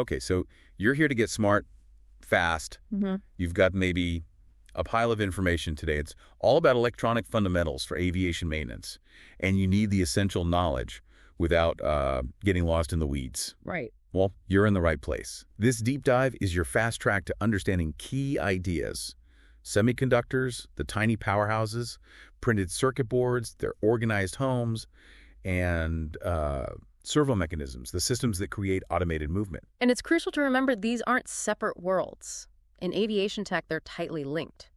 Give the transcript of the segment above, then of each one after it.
Okay, so you're here to get smart, fast. You've got maybe a pile of information today. It's all about electronic fundamentals for aviation maintenance, and you need the essential knowledge without getting lost in the weeds. Right. Well, you're in the right place. This deep dive is your fast track to understanding key ideas. Semiconductors, the tiny powerhouses, printed circuit boards, their organized homes, and servomechanisms, the systems that create automated movement. And it's crucial to remember these aren't separate worlds. In aviation tech, they're tightly linked.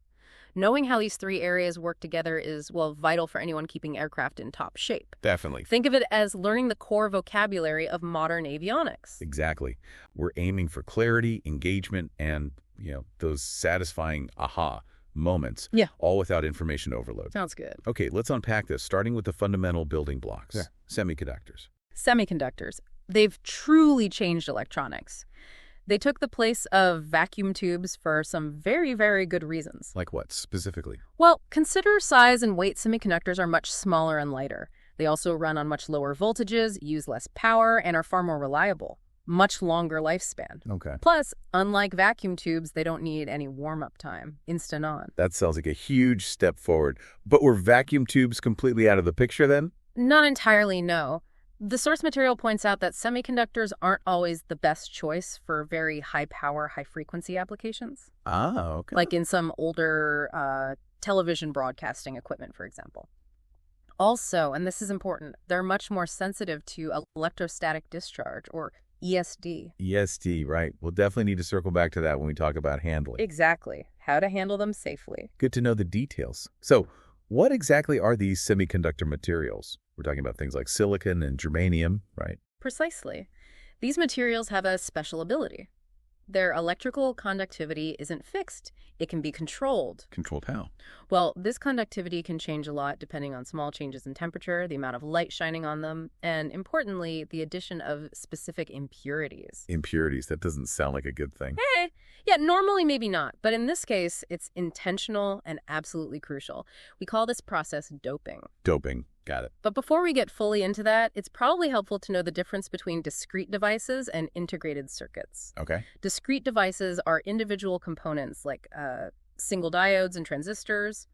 Knowing how these three areas work together is, well, vital for anyone keeping aircraft in top shape. Definitely. Think of it as learning the core vocabulary of modern avionics. Exactly. We're aiming for clarity, engagement, and, those satisfying aha moments. Yeah. All without information overload. Sounds good. Okay, let's unpack this, starting with the fundamental building blocks. Yeah. Semiconductors. Semiconductors. They've truly changed electronics. They took the place of vacuum tubes for some very, very good reasons. Like what, specifically? Well, consider size and weight. Semiconductors are much smaller and lighter. They also run on much lower voltages, use less power, and are far more reliable. Much longer lifespan. Okay. Plus, unlike vacuum tubes, they don't need any warm-up time. Instant on. That sounds like a huge step forward. But were vacuum tubes completely out of the picture then? Not entirely, no. The source material points out that semiconductors aren't always the best choice for very high-power, high-frequency applications. Ah, okay. Like in some older television broadcasting equipment, for example. Also, and this is important, they're much more sensitive to electrostatic discharge, or ESD. ESD, right. We'll definitely need to circle back to that when we talk about handling. Exactly. How to handle them safely. Good to know the details. So, what exactly are these semiconductor materials? We're talking about things like silicon and germanium, right? Precisely. These materials have a special ability. Their electrical conductivity isn't fixed. It can be controlled. Controlled how? Well, this conductivity can change a lot depending on small changes in temperature, the amount of light shining on them, and importantly, the addition of specific impurities. Impurities. That doesn't sound like a good thing. Yeah, normally maybe not, but in this case, it's intentional and absolutely crucial. We call this process doping. Doping. Got it. But before we get fully into that, it's probably helpful to know the difference between discrete devices and integrated circuits. Okay. Discrete devices are individual components like single diodes and transistors.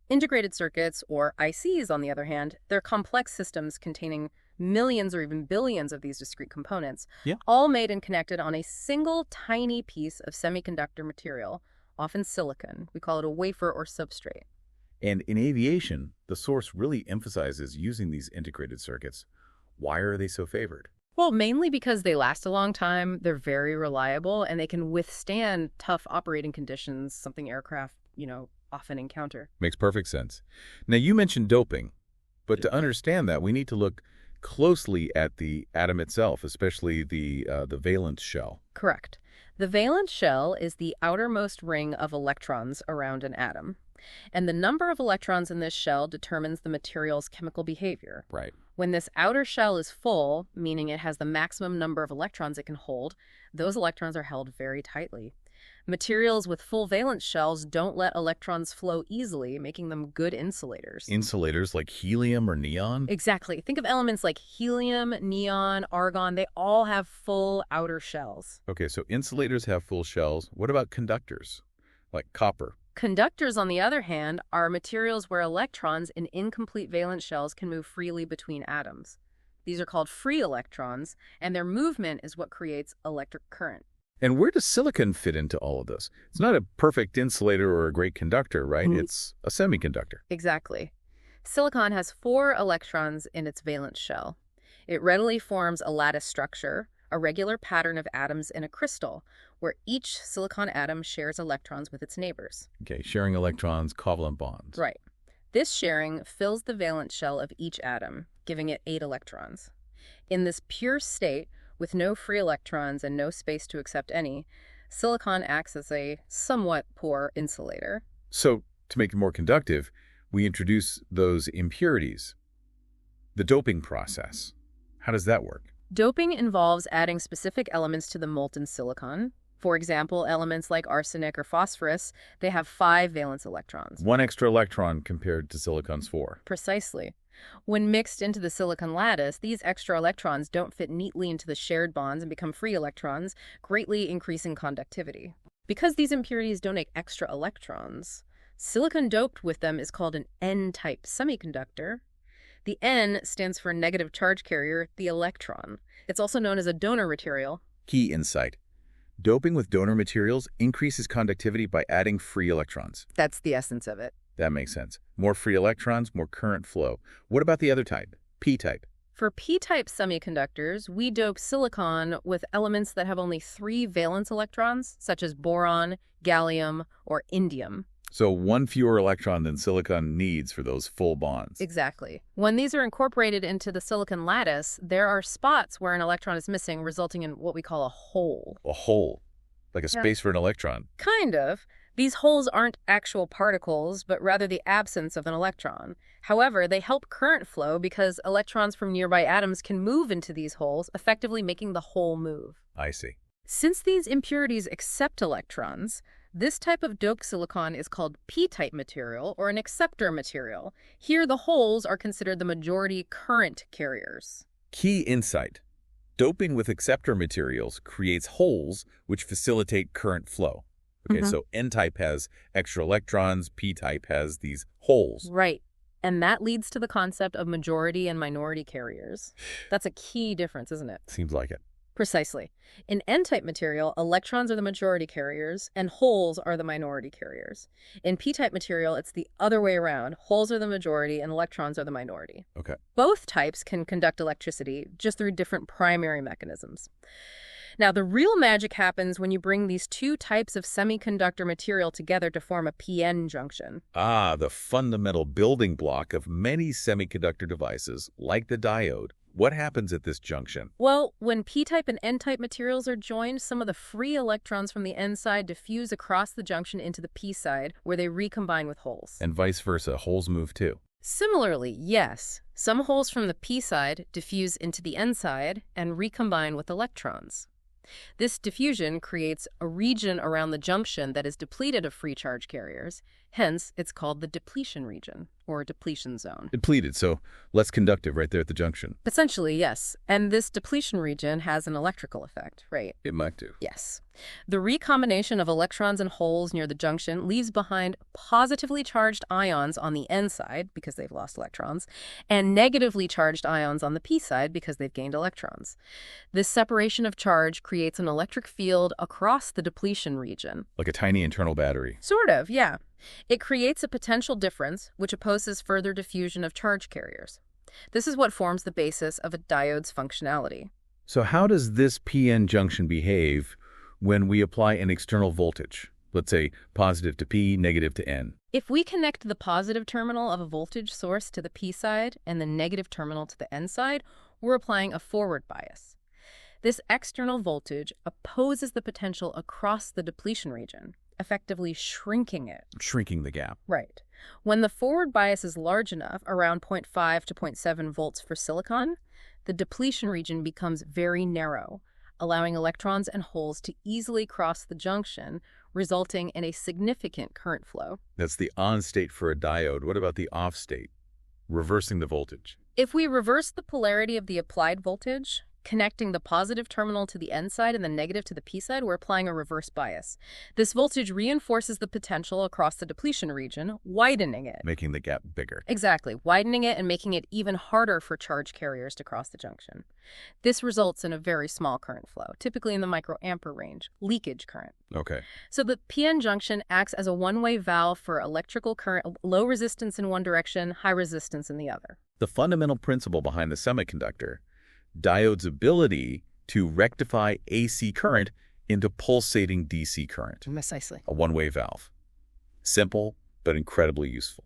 Integrated circuits, or ICs, on the other hand, they're complex systems containing millions or even billions of these discrete components, all made and connected on a single tiny piece of semiconductor material, often silicon. We call it a wafer or substrate. And in aviation, the source really emphasizes using these integrated circuits. Why are they so favored? Well, mainly because they last a long time, they're very reliable, and they can withstand tough operating conditions, something aircraft, often encounter. Makes perfect sense. Now, you mentioned doping, but to understand that, we need to look closely at the atom itself, especially the valence shell. Correct. The valence shell is the outermost ring of electrons around an atom. And the number of electrons in this shell determines the material's chemical behavior. Right. When this outer shell is full, meaning it has the maximum number of electrons it can hold, those electrons are held very tightly. Materials with full valence shells don't let electrons flow easily, making them good insulators. Insulators like helium or neon? Exactly. Think of elements like helium, neon, argon. They all have full outer shells. Okay, so insulators have full shells. What about conductors, like copper? Conductors, on the other hand, are materials where electrons in incomplete valence shells can move freely between atoms. These are called free electrons, and their movement is what creates electric current. And where does silicon fit into all of this? It's not a perfect insulator or a great conductor, right? It's a semiconductor. Exactly. Silicon has 4 electrons in its valence shell. It readily forms a lattice structure, a regular pattern of atoms in a crystal, where each silicon atom shares electrons with its neighbors. Okay, sharing electrons, covalent bonds. Right. This sharing fills the valence shell of each atom, giving it 8 electrons. In this pure state, with no free electrons and no space to accept any, silicon acts as a somewhat poor insulator. So, to make it more conductive, we introduce those impurities. The doping process. How does that work? Doping involves adding specific elements to the molten silicon. For example, elements like arsenic or phosphorus, they have 5 valence electrons. 1 extra electron compared to silicon's 4. Precisely. When mixed into the silicon lattice, these extra electrons don't fit neatly into the shared bonds and become free electrons, greatly increasing conductivity. Because these impurities donate extra electrons, silicon doped with them is called an N-type semiconductor. The N stands for negative charge carrier, the electron. It's also known as a donor material. Key insight. Doping with donor materials increases conductivity by adding free electrons. That's the essence of it. That makes sense. More free electrons, more current flow. What about the other type, P-type? For P-type semiconductors, we dope silicon with elements that have only 3 valence electrons, such as boron, gallium, or indium. So one fewer electron than silicon needs for those full bonds. Exactly. When these are incorporated into the silicon lattice, there are spots where an electron is missing, resulting in what we call a hole. A hole, like a space for an electron. Kind of. These holes aren't actual particles, but rather the absence of an electron. However, they help current flow because electrons from nearby atoms can move into these holes, effectively making the hole move. I see. Since these impurities accept electrons, this type of doped silicon is called P-type material or an acceptor material. Here, the holes are considered the majority current carriers. Key insight. Doping with acceptor materials creates holes which facilitate current flow. Okay, so N-type has extra electrons, P-type has these holes. Right. And that leads to the concept of majority and minority carriers. That's a key difference, isn't it? Seems like it. Precisely. In N-type material, electrons are the majority carriers and holes are the minority carriers. In P-type material, it's the other way around. Holes are the majority and electrons are the minority. Okay. Both types can conduct electricity, just through different primary mechanisms. Now, the real magic happens when you bring these two types of semiconductor material together to form a PN junction. Ah, the fundamental building block of many semiconductor devices, like the diode. What happens at this junction? Well, when P-type and N-type materials are joined, some of the free electrons from the N side diffuse across the junction into the P side, where they recombine with holes. And vice versa, holes move too. Similarly, yes, some holes from the P side diffuse into the N side and recombine with electrons. This diffusion creates a region around the junction that is depleted of free charge carriers. Hence, it's called the depletion region, or depletion zone. Depleted, so less conductive right there at the junction. Essentially, yes. And this depletion region has an electrical effect, right? It might do. Yes. The recombination of electrons and holes near the junction leaves behind positively charged ions on the N side, because they've lost electrons, and negatively charged ions on the P side, because they've gained electrons. This separation of charge creates an electric field across the depletion region. Like a tiny internal battery. Sort of, yeah. It creates a potential difference, which opposes further diffusion of charge carriers. This is what forms the basis of a diode's functionality. So how does this PN junction behave when we apply an external voltage? Let's say positive to P, negative to N. If we connect the positive terminal of a voltage source to the P side and the negative terminal to the N side, we're applying a forward bias. This external voltage opposes the potential across the depletion region, effectively shrinking it. Shrinking the gap. Right. When the forward bias is large enough, around 0.5 to 0.7 volts for silicon, the depletion region becomes very narrow, allowing electrons and holes to easily cross the junction, resulting in a significant current flow. That's the on state for a diode. What about the off state? Reversing the voltage. If we reverse the polarity of the applied voltage, connecting the positive terminal to the N side and the negative to the P side, we're applying a reverse bias. This voltage reinforces the potential across the depletion region, widening it. Making the gap bigger. Exactly, widening it and making it even harder for charge carriers to cross the junction. This results in a very small current flow, typically in the microampere range, leakage current. Okay. So the PN junction acts as a one-way valve for electrical current, low resistance in one direction, high resistance in the other. The fundamental principle behind the semiconductor, diode's ability to rectify AC current into pulsating DC current. Precisely. A one-way valve. Simple, but incredibly useful.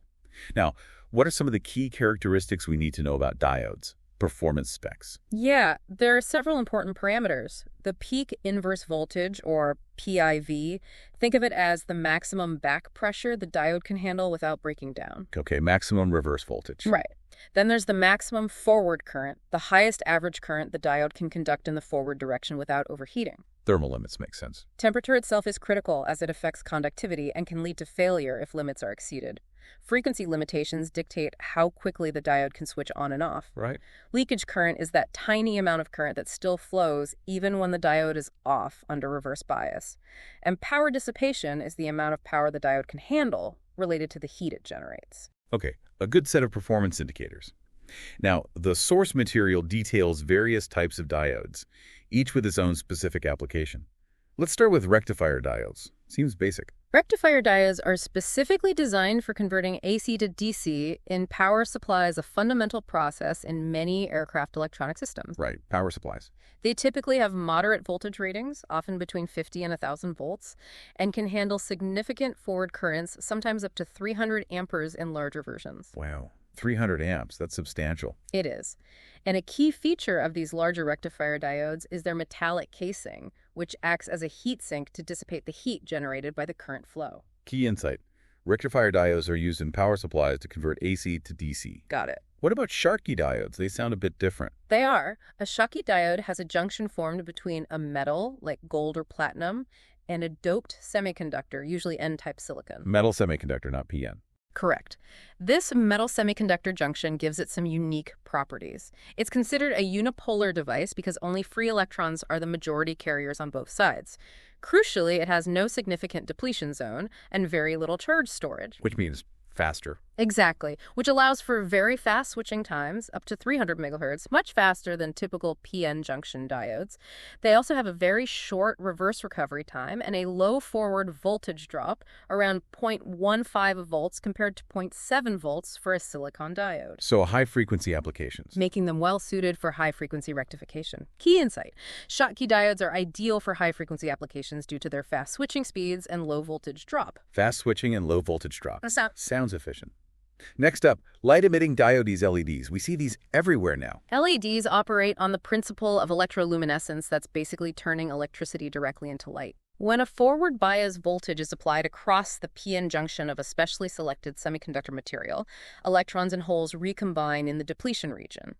Now, what are some of the key characteristics we need to know about diodes? Performance specs. Yeah, there are several important parameters. The peak inverse voltage, or PIV, think of it as the maximum back pressure the diode can handle without breaking down. Okay, maximum reverse voltage. Right. Then there's the maximum forward current, the highest average current the diode can conduct in the forward direction without overheating. Thermal limits make sense. Temperature itself is critical as it affects conductivity and can lead to failure if limits are exceeded. Frequency limitations dictate how quickly the diode can switch on and off. Right. Leakage current is that tiny amount of current that still flows even when the diode is off under reverse bias. And power dissipation is the amount of power the diode can handle related to the heat it generates. Okay, a good set of performance indicators. Now, the source material details various types of diodes, each with its own specific application. Let's start with rectifier diodes. Seems basic. Rectifier diodes are specifically designed for converting AC to DC in power supplies, a fundamental process in many aircraft electronic systems. Right, power supplies. They typically have moderate voltage ratings, often between 50 and 1,000 volts, and can handle significant forward currents, sometimes up to 300 amperes in larger versions. Wow, 300 amps, that's substantial. It is. And a key feature of these larger rectifier diodes is their metallic casing, which acts as a heat sink to dissipate the heat generated by the current flow. Key insight. Rectifier diodes are used in power supplies to convert AC to DC. Got it. What about Schottky diodes? They sound a bit different. They are. A Schottky diode has a junction formed between a metal, like gold or platinum, and a doped semiconductor, usually N-type silicon. Metal semiconductor, not PN. Correct. This metal semiconductor junction gives it some unique properties. It's considered a unipolar device because only free electrons are the majority carriers on both sides. Crucially, it has no significant depletion zone and very little charge storage. Which means faster. Exactly, which allows for very fast switching times, up to 300 megahertz, much faster than typical PN junction diodes. They also have a very short reverse recovery time and a low forward voltage drop, around 0.15 volts compared to 0.7 volts for a silicon diode. So high-frequency applications. Making them well-suited for high-frequency rectification. Key insight. Schottky diodes are ideal for high-frequency applications due to their fast switching speeds and low voltage drop. Fast switching and low voltage drop. Sounds efficient. Next up, light-emitting diodes LEDs. We see these everywhere now. LEDs operate on the principle of electroluminescence, that's basically turning electricity directly into light. When a forward bias voltage is applied across the PN junction of a specially selected semiconductor material, electrons and holes recombine in the depletion region.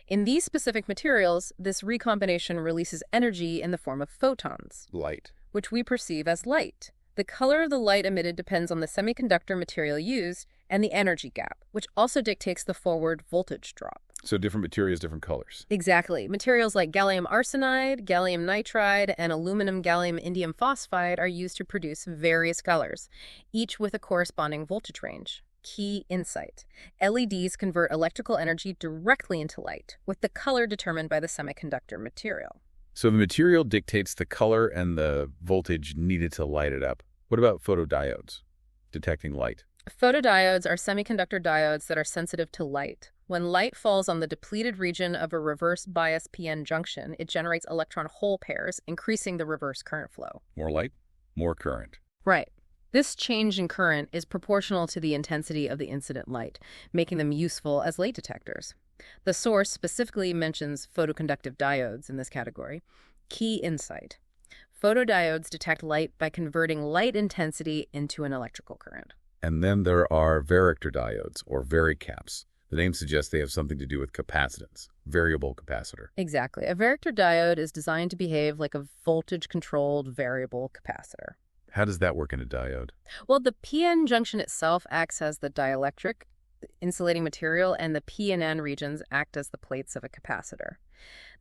In these specific materials, this recombination releases energy in the form of photons, Light. which we perceive as light. The color of the light emitted depends on the semiconductor material used and the energy gap, which also dictates the forward voltage drop. So different materials, different colors. Exactly. Materials like gallium arsenide, gallium nitride, and aluminum gallium indium phosphide are used to produce various colors, each with a corresponding voltage range. Key insight. LEDs convert electrical energy directly into light, with the color determined by the semiconductor material. So the material dictates the color and the voltage needed to light it up. What about photodiodes? Detecting light. Photodiodes are semiconductor diodes that are sensitive to light. When light falls on the depleted region of a reverse bias PN junction, it generates electron-hole pairs, increasing the reverse current flow. More light, more current. Right. This change in current is proportional to the intensity of the incident light, making them useful as light detectors. The source specifically mentions photoconductive diodes in this category. Key insight. Photodiodes detect light by converting light intensity into an electrical current. And then there are varictor diodes, or varicaps. The name suggests they have something to do with capacitance, variable capacitor. Exactly. A varictor diode is designed to behave like a voltage-controlled variable capacitor. How does that work in a diode? Well, the PN junction itself acts as the dielectric, insulating material, and the P and N regions act as the plates of a capacitor.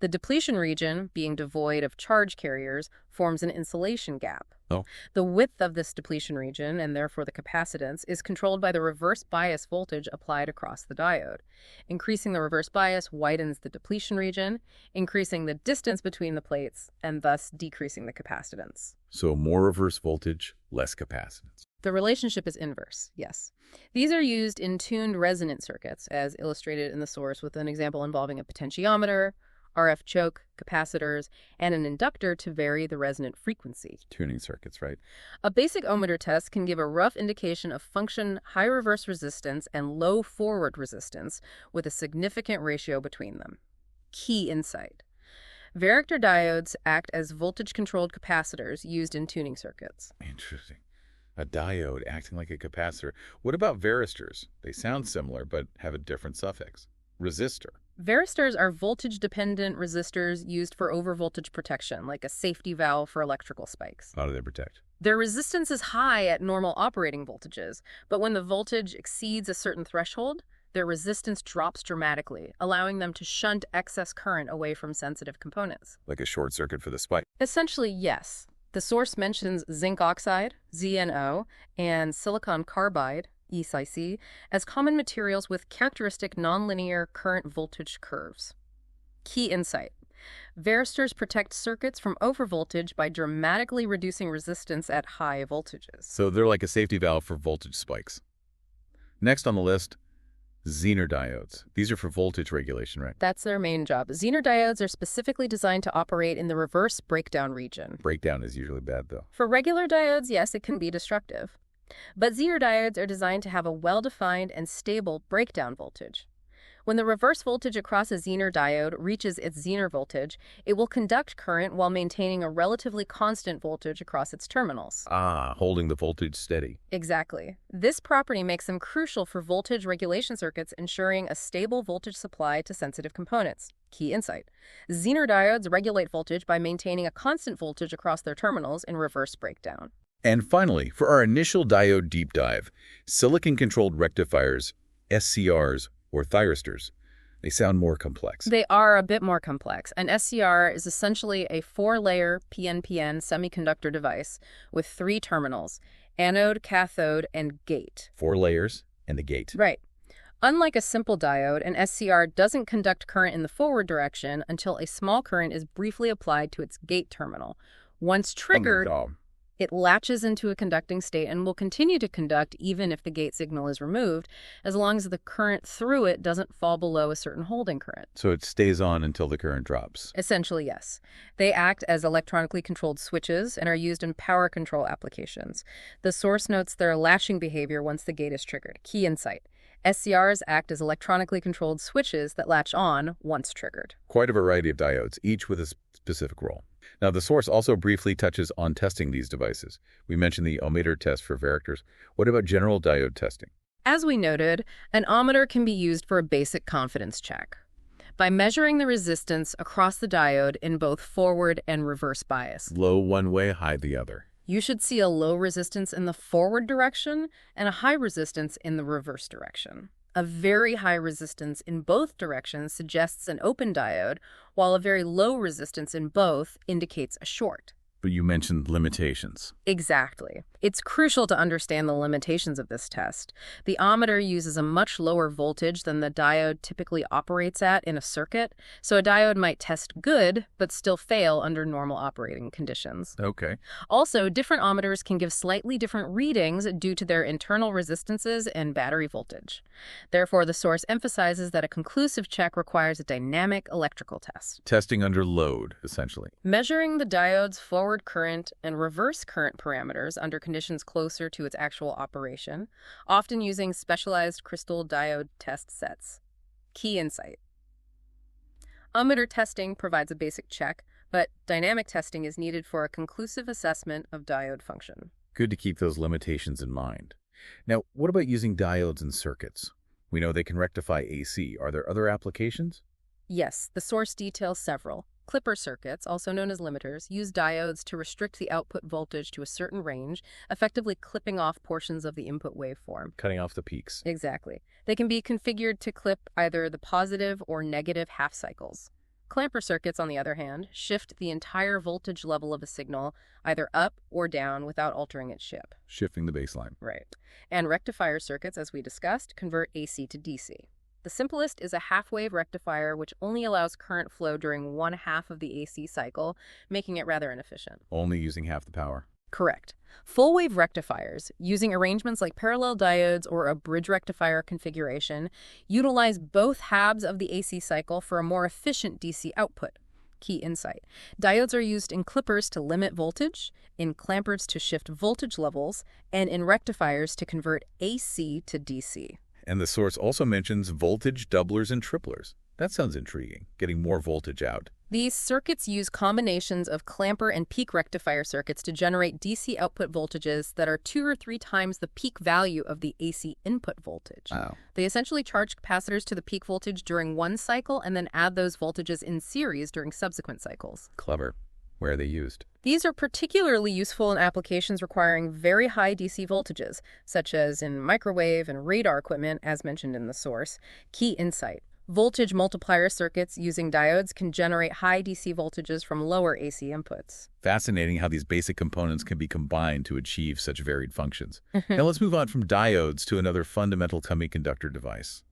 The depletion region, being devoid of charge carriers, forms an insulation gap. Oh. The width of this depletion region, and therefore the capacitance, is controlled by the reverse bias voltage applied across the diode. Increasing the reverse bias widens the depletion region, increasing the distance between the plates, and thus decreasing the capacitance. So more reverse voltage, less capacitance. The relationship is inverse, yes. These are used in tuned resonant circuits, as illustrated in the source with an example involving a potentiometer, RF choke, capacitors, and an inductor to vary the resonant frequency. Tuning circuits, right? A basic ohmmeter test can give a rough indication of function, high reverse resistance, and low forward resistance with a significant ratio between them. Key insight. Varictor diodes act as voltage-controlled capacitors used in tuning circuits. Interesting. A diode acting like a capacitor. What about varistors? They sound similar, but have a different suffix. Resistor. Varistors are voltage-dependent resistors used for overvoltage protection, like a safety valve for electrical spikes. How do they protect? Their resistance is high at normal operating voltages, but when the voltage exceeds a certain threshold, their resistance drops dramatically, allowing them to shunt excess current away from sensitive components. Like a short circuit for the spike? Essentially, yes. The source mentions zinc oxide, ZNO, and silicon carbide, EASA, as common materials with characteristic nonlinear current voltage curves. Key insight. Varistors protect circuits from overvoltage by dramatically reducing resistance at high voltages. So they're like a safety valve for voltage spikes. Next on the list, Zener diodes. These are for voltage regulation, right? That's their main job. Zener diodes are specifically designed to operate in the reverse breakdown region. Breakdown is usually bad, though. For regular diodes, yes, it can be destructive. But Zener diodes are designed to have a well-defined and stable breakdown voltage. When the reverse voltage across a Zener diode reaches its Zener voltage, it will conduct current while maintaining a relatively constant voltage across its terminals. Holding the voltage steady. Exactly. This property makes them crucial for voltage regulation circuits, ensuring a stable voltage supply to sensitive components. Key insight. Zener diodes regulate voltage by maintaining a constant voltage across their terminals in reverse breakdown. And finally, for our initial diode deep dive, silicon-controlled rectifiers, SCRs, or thyristors. They sound more complex. They are a bit more complex. An SCR is essentially a 4-layer PNPN semiconductor device with 3 terminals: anode, cathode, and gate. 4 layers and the gate. Right. Unlike a simple diode, an SCR doesn't conduct current in the forward direction until a small current is briefly applied to its gate terminal. Once triggered, it latches into a conducting state and will continue to conduct even if the gate signal is removed, as long as the current through it doesn't fall below a certain holding current. So it stays on until the current drops. Essentially, yes. They act as electronically controlled switches and are used in power control applications. The source notes their latching behavior once the gate is triggered. Key insight. SCRs act as electronically controlled switches that latch on once triggered. Quite a variety of diodes, each with a specific role. Now, the source also briefly touches on testing these devices. We mentioned the ohmmeter test for varistors. What about general diode testing? As we noted, an ohmmeter can be used for a basic confidence check by measuring the resistance across the diode in both forward and reverse bias. Low one way, high the other. You should see a low resistance in the forward direction and a high resistance in the reverse direction. A very high resistance in both directions suggests an open diode, while a very low resistance in both indicates a short. But you mentioned limitations. Exactly. It's crucial to understand the limitations of this test. The ohmmeter uses a much lower voltage than the diode typically operates at in a circuit, so a diode might test good, but still fail under normal operating conditions. Okay. Also, different ohmmeters can give slightly different readings due to their internal resistances and battery voltage. Therefore, the source emphasizes that a conclusive check requires a dynamic electrical test. Testing under load, essentially. Measuring the diode's forward current and reverse current parameters under conditions closer to its actual operation, often using specialized crystal diode test sets. Key insight. Ohmmeter testing provides a basic check, but dynamic testing is needed for a conclusive assessment of diode function. Good to keep those limitations in mind. Now, what about using diodes in circuits? We know they can rectify AC. Are there other applications? Yes, the source details several. Clipper circuits, also known as limiters, use diodes to restrict the output voltage to a certain range, effectively clipping off portions of the input waveform. Cutting off the peaks. Exactly. They can be configured to clip either the positive or negative half cycles. Clamper circuits, on the other hand, shift the entire voltage level of a signal either up or down without altering its shape. Shifting the baseline. Right. And rectifier circuits, as we discussed, convert AC to DC. The simplest is a half-wave rectifier, which only allows current flow during one half of the AC cycle, making it rather inefficient. Only using half the power. Correct. Full-wave rectifiers, using arrangements like parallel diodes or a bridge rectifier configuration, utilize both halves of the AC cycle for a more efficient DC output. Key insight. Diodes are used in clippers to limit voltage, in clampers to shift voltage levels, and in rectifiers to convert AC to DC. And the source also mentions voltage doublers and triplers. That sounds intriguing, getting more voltage out. These circuits use combinations of clamper and peak rectifier circuits to generate DC output voltages that are 2 or 3 times the peak value of the AC input voltage. Wow. They essentially charge capacitors to the peak voltage during one cycle and then add those voltages in series during subsequent cycles. Clever. Where are they used? These are particularly useful in applications requiring very high DC voltages, such as in microwave and radar equipment, as mentioned in the source. Key insight. Voltage multiplier circuits using diodes can generate high DC voltages from lower AC inputs. Fascinating how these basic components can be combined to achieve such varied functions. Now let's move on from diodes to another fundamental semiconductor device,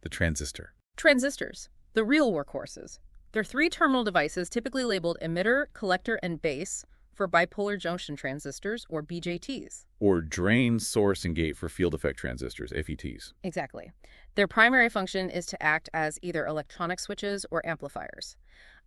the transistor. Transistors, the real workhorses. They're 3-terminal devices typically labeled emitter, collector, and base for bipolar junction transistors, or BJTs. Or drain, source, and gate for field effect transistors, FETs. Exactly. Their primary function is to act as either electronic switches or amplifiers.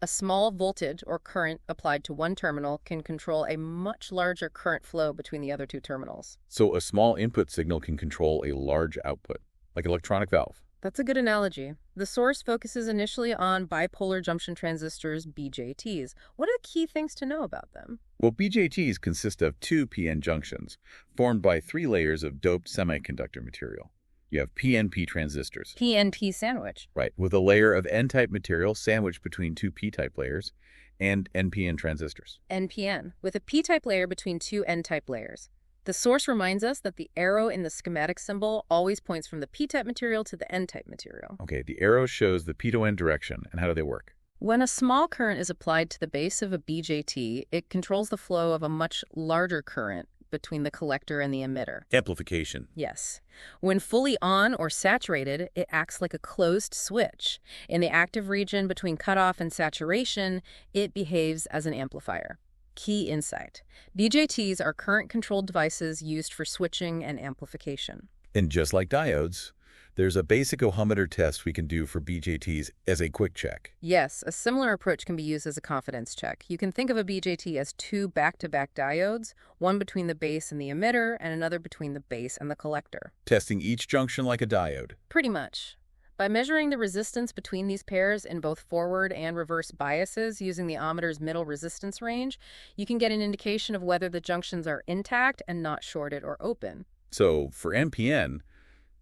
A small voltage or current applied to one terminal can control a much larger current flow between the other 2 terminals. So a small input signal can control a large output, like an electronic valve. That's a good analogy. The source focuses initially on bipolar junction transistors, BJTs. What are the key things to know about them? Well, BJTs consist of 2 PN junctions, formed by 3 layers of doped semiconductor material. You have PNP transistors. PNP sandwich. Right, with a layer of N-type material sandwiched between 2 P-type layers, and NPN transistors. NPN, with a P-type layer between 2 N-type layers. The source reminds us that the arrow in the schematic symbol always points from the P-type material to the N-type material. Okay, the arrow shows the P to N direction, and how do they work? When a small current is applied to the base of a BJT, it controls the flow of a much larger current between the collector and the emitter. Amplification. Yes. When fully on or saturated, it acts like a closed switch. In the active region between cutoff and saturation, it behaves as an amplifier. Key insight. BJTs are current-controlled devices used for switching and amplification. And just like diodes, there's a basic ohmmeter test we can do for BJTs as a quick check. Yes, a similar approach can be used as a confidence check. You can think of a BJT as 2 back-to-back diodes, one between the base and the emitter, and another between the base and the collector. Testing each junction like a diode. Pretty much. By measuring the resistance between these pairs in both forward and reverse biases using the ohmmeter's middle resistance range, you can get an indication of whether the junctions are intact and not shorted or open. So for NPN,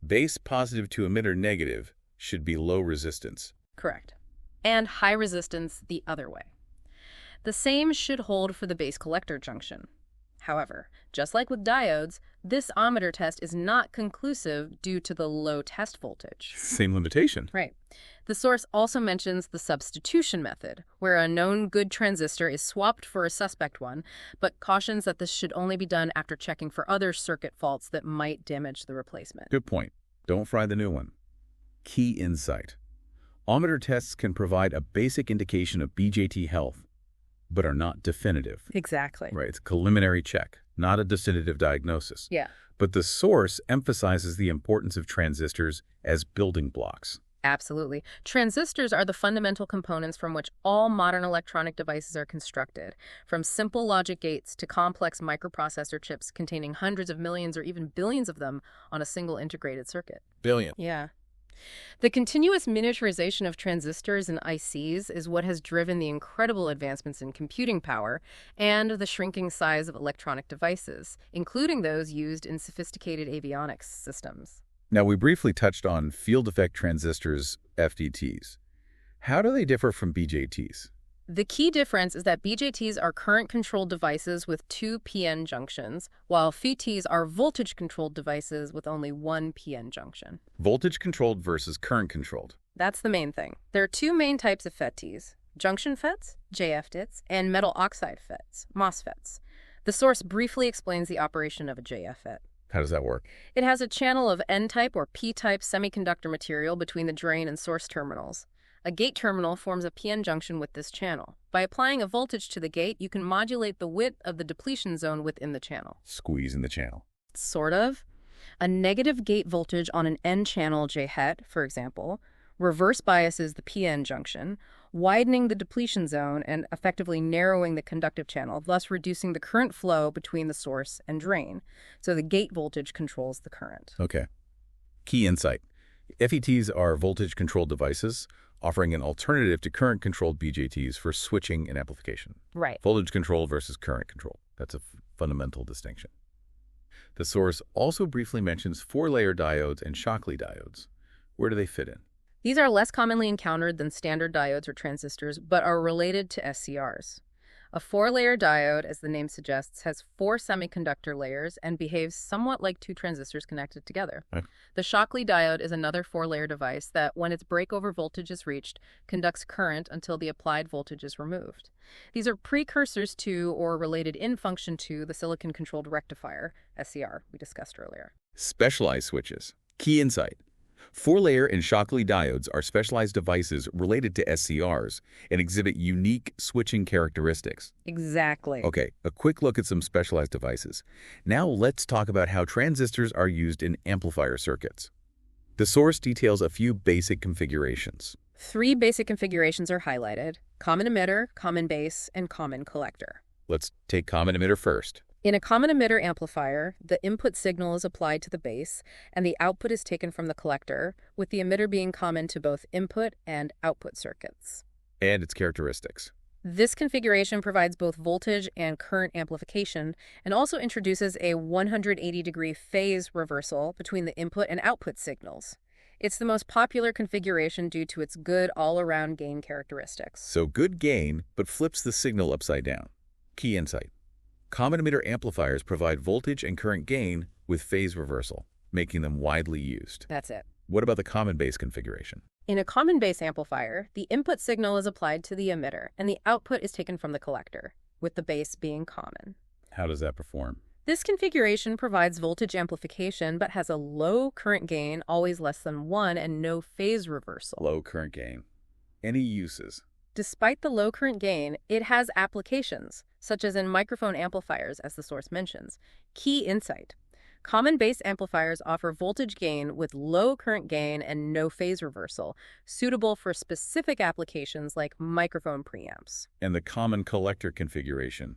base positive to emitter negative should be low resistance. Correct. And high resistance the other way. The same should hold for the base collector junction. However, just like with diodes, this ohmmeter test is not conclusive due to the low test voltage. Same limitation. Right. The source also mentions the substitution method, where a known good transistor is swapped for a suspect one, but cautions that this should only be done after checking for other circuit faults that might damage the replacement. Good point. Don't fry the new one. Key insight. Ohmmeter tests can provide a basic indication of BJT health, but are not definitive. Exactly. Right, it's a preliminary check, not a definitive diagnosis. Yeah. But the source emphasizes the importance of transistors as building blocks. Absolutely. Transistors are the fundamental components from which all modern electronic devices are constructed, from simple logic gates to complex microprocessor chips containing hundreds of millions or even billions of them on a single integrated circuit. Billion. Yeah. The continuous miniaturization of transistors and ICs is what has driven the incredible advancements in computing power and the shrinking size of electronic devices, including those used in sophisticated avionics systems. Now, we briefly touched on field effect transistors, FETs. How do they differ from BJTs? The key difference is that BJTs are current-controlled devices with 2 PN junctions, while FETs are voltage-controlled devices with only 1 PN junction. Voltage-controlled versus current-controlled. That's the main thing. There are 2 main types of FETs: junction FETs, JFETs, and metal oxide FETs, MOSFETs. The source briefly explains the operation of a JFET. How does that work? It has a channel of N-type or P-type semiconductor material between the drain and source terminals. A gate terminal forms a PN junction with this channel. By applying a voltage to the gate, you can modulate the width of the depletion zone within the channel. Squeeze in the channel. Sort of. A negative gate voltage on an N-channel JHET, for example, reverse biases the PN junction, widening the depletion zone and effectively narrowing the conductive channel, thus reducing the current flow between the source and drain. So the gate voltage controls the current. Okay. Key insight. FETs are voltage-controlled devices, offering an alternative to current-controlled BJTs for switching and amplification. Right. Voltage control versus current control. That's a fundamental distinction. The source also briefly mentions four-layer diodes and Shockley diodes. Where do they fit in? These are less commonly encountered than standard diodes or transistors, but are related to SCRs. A four-layer diode, as the name suggests, has four semiconductor layers and behaves somewhat like two transistors connected together. Okay. The Shockley diode is another four-layer device that, when its breakover voltage is reached, conducts current until the applied voltage is removed. These are precursors to, or related in function to, the silicon-controlled rectifier, SCR, we discussed earlier. Specialized switches. Key insight. Four-layer and Shockley diodes are specialized devices related to SCRs and exhibit unique switching characteristics. Exactly. Okay, a quick look at some specialized devices. Now let's talk about how transistors are used in amplifier circuits. The source details a few basic configurations. Three basic configurations are highlighted: common emitter, common base, and common collector. Let's take common emitter first. In a common emitter amplifier, the input signal is applied to the base, and the output is taken from the collector, with the emitter being common to both input and output circuits. And its characteristics. This configuration provides both voltage and current amplification, and also introduces a 180-degree phase reversal between the input and output signals. It's the most popular configuration due to its good all-around gain characteristics. So good gain, but flips the signal upside down. Key insight. Common emitter amplifiers provide voltage and current gain with phase reversal, making them widely used. That's it. What about the common base configuration? In a common base amplifier, the input signal is applied to the emitter, and the output is taken from the collector, with the base being common. How does that perform? This configuration provides voltage amplification, but has a low current gain, always less than 1, and no phase reversal. Low current gain. Any uses? Despite the low current gain, it has applications, such as in microphone amplifiers, as the source mentions. Key insight. Common base amplifiers offer voltage gain with low current gain and no phase reversal, suitable for specific applications like microphone preamps. And the common collector configuration,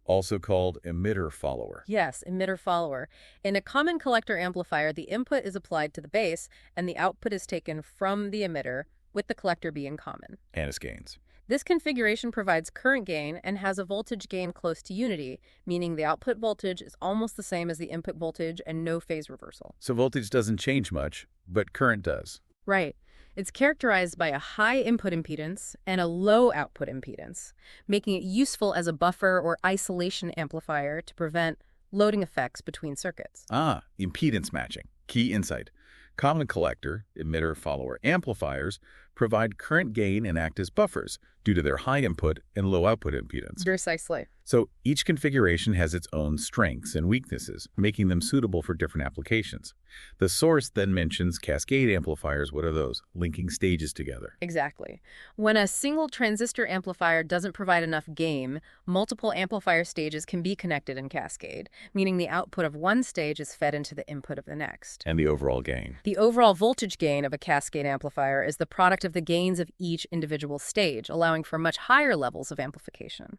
also called emitter follower. Yes, emitter follower. In a common collector amplifier, the input is applied to the base, and the output is taken from the emitter, with the collector being common. And its gains. This configuration provides current gain and has a voltage gain close to unity, meaning the output voltage is almost the same as the input voltage and no phase reversal. So voltage doesn't change much, but current does. Right. It's characterized by a high input impedance and a low output impedance, making it useful as a buffer or isolation amplifier to prevent loading effects between circuits. Impedance matching. Key insight. Common collector, emitter follower amplifiers provide current gain and act as buffers due to their high input and low output impedance. Precisely. So each configuration has its own strengths and weaknesses, making them suitable for different applications. The source then mentions cascade amplifiers. What are those? Linking stages together. Exactly. When a single transistor amplifier doesn't provide enough gain, multiple amplifier stages can be connected in cascade, meaning the output of one stage is fed into the input of the next. And the overall gain. The overall voltage gain of a cascade amplifier is the product of the gains of each individual stage, allowing for much higher levels of amplification.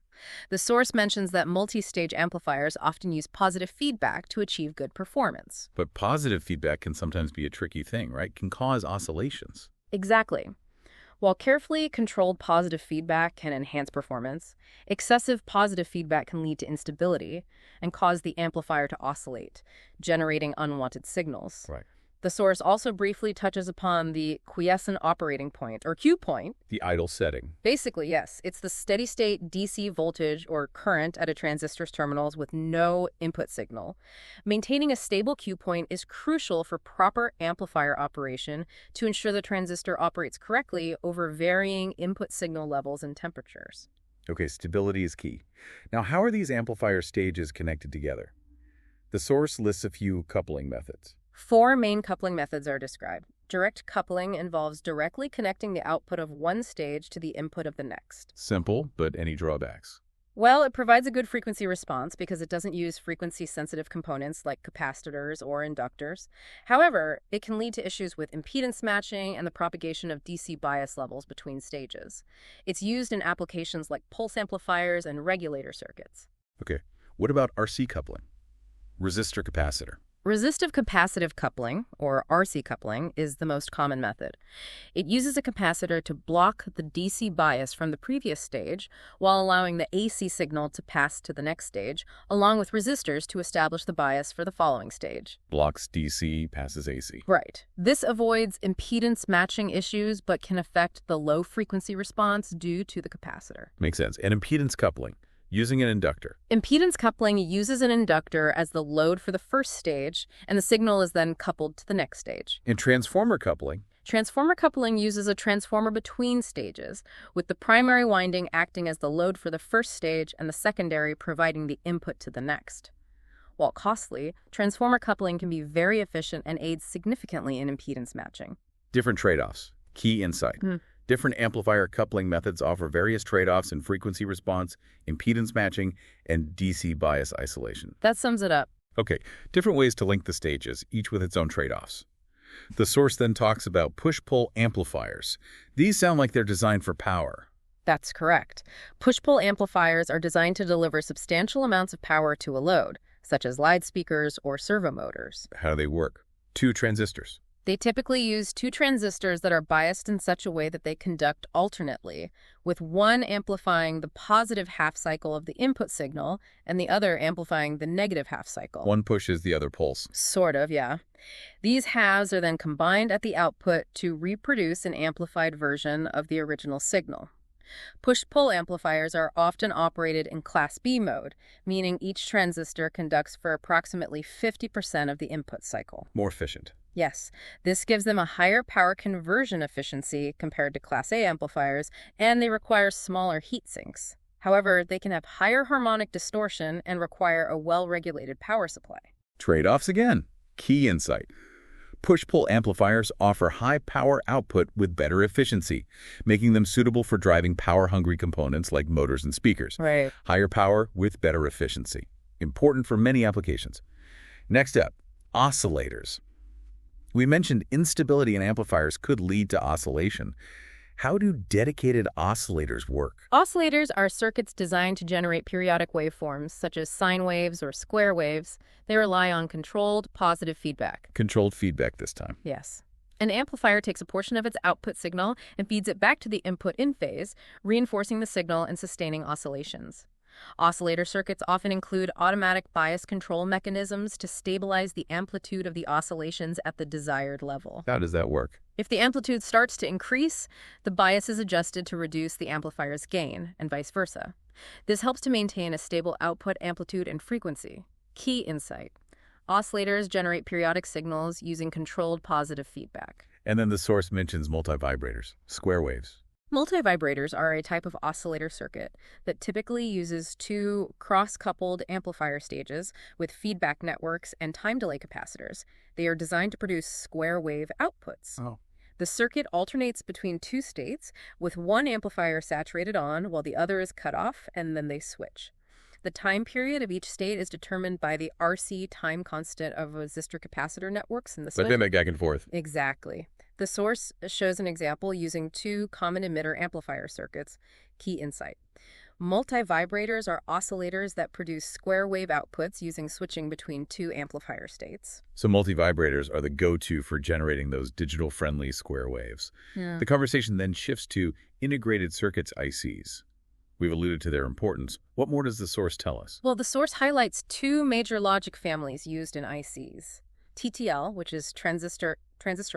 The source mentions that multi-stage amplifiers often use positive feedback to achieve good performance. But positive feedback can sometimes be a tricky thing, right? Can cause oscillations. Exactly. While carefully controlled positive feedback can enhance performance, excessive positive feedback can lead to instability and cause the amplifier to oscillate, generating unwanted signals. Right. The source also briefly touches upon the quiescent operating point, or Q point. The idle setting. Basically, yes, it's the steady-state DC voltage or current at a transistor's terminals with no input signal. Maintaining a stable Q point is crucial for proper amplifier operation to ensure the transistor operates correctly over varying input signal levels and temperatures. Okay, stability is key. Now, how are these amplifier stages connected together? The source lists a few coupling methods. 4 main coupling methods are described. Direct coupling involves directly connecting the output of one stage to the input of the next. Simple, but any drawbacks? Well, it provides a good frequency response because it doesn't use frequency-sensitive components like capacitors or inductors. However, it can lead to issues with impedance matching and the propagation of DC bias levels between stages. It's used in applications like pulse amplifiers and regulator circuits. Okay, what about RC coupling? Resistor capacitor. Resistive capacitive coupling, or RC coupling, is the most common method. It uses a capacitor to block the DC bias from the previous stage while allowing the AC signal to pass to the next stage, along with resistors to establish the bias for the following stage. Blocks DC, passes AC. Right. This avoids impedance matching issues but can affect the low frequency response due to the capacitor. Makes sense. And impedance coupling, using an inductor. Impedance coupling uses an inductor as the load for the first stage, and the signal is then coupled to the next stage. And transformer coupling. Transformer coupling uses a transformer between stages, with the primary winding acting as the load for the first stage and the secondary providing the input to the next. While costly, transformer coupling can be very efficient and aids significantly in impedance matching. Different trade-offs. Key insight. Different amplifier coupling methods offer various trade-offs in frequency response, impedance matching, and DC bias isolation. That sums it up. Okay, different ways to link the stages, each with its own trade-offs. The source then talks about push-pull amplifiers. These sound like they're designed for power. That's correct. Push-pull amplifiers are designed to deliver substantial amounts of power to a load, such as loudspeakers or servo motors. How do they work? 2 transistors. They typically use 2 transistors that are biased in such a way that they conduct alternately, with one amplifying the positive half cycle of the input signal and the other amplifying the negative half cycle. One pushes, the other pulls. Sort of, yeah. These halves are then combined at the output to reproduce an amplified version of the original signal. Push-pull amplifiers are often operated in Class B mode, meaning each transistor conducts for approximately 50% of the input cycle. More efficient. Yes, this gives them a higher power conversion efficiency compared to Class A amplifiers, and they require smaller heat sinks. However, they can have higher harmonic distortion and require a well-regulated power supply. Trade-offs again. Key insight. Push-pull amplifiers offer high power output with better efficiency, making them suitable for driving power-hungry components like motors and speakers. Right. Higher power with better efficiency. Important for many applications. Next up, oscillators. We mentioned instability in amplifiers could lead to oscillation. How do dedicated oscillators work? Oscillators are circuits designed to generate periodic waveforms, such as sine waves or square waves. They rely on controlled, positive feedback. Controlled feedback this time. Yes. An amplifier takes a portion of its output signal and feeds it back to the input in phase, reinforcing the signal and sustaining oscillations. Oscillator circuits often include automatic bias control mechanisms to stabilize the amplitude of the oscillations at the desired level. How does that work? If the amplitude starts to increase, the bias is adjusted to reduce the amplifier's gain, and vice versa. This helps to maintain a stable output amplitude and frequency. Key insight. Oscillators generate periodic signals using controlled positive feedback. And then the source mentions multivibrators, square waves. Multivibrators are a type of oscillator circuit that typically uses 2 cross-coupled amplifier stages with feedback networks and time delay capacitors. They are designed to produce square wave outputs. Oh. The circuit alternates between 2 states, with one amplifier saturated on while the other is cut off, and then they switch. The time period of each state is determined by the RC time constant of resistor-capacitor networks in the switch. Let them make back and forth. Exactly. The source shows an example using 2 common emitter amplifier circuits. Key insight. Multivibrators are oscillators that produce square wave outputs using switching between 2 amplifier states. So multivibrators are the go-to for generating those digital-friendly square waves. Yeah. The conversation then shifts to integrated circuits ICs. We've alluded to their importance. What more does the source tell us? Well, the source highlights 2 major logic families used in ICs. TTL, which is transistor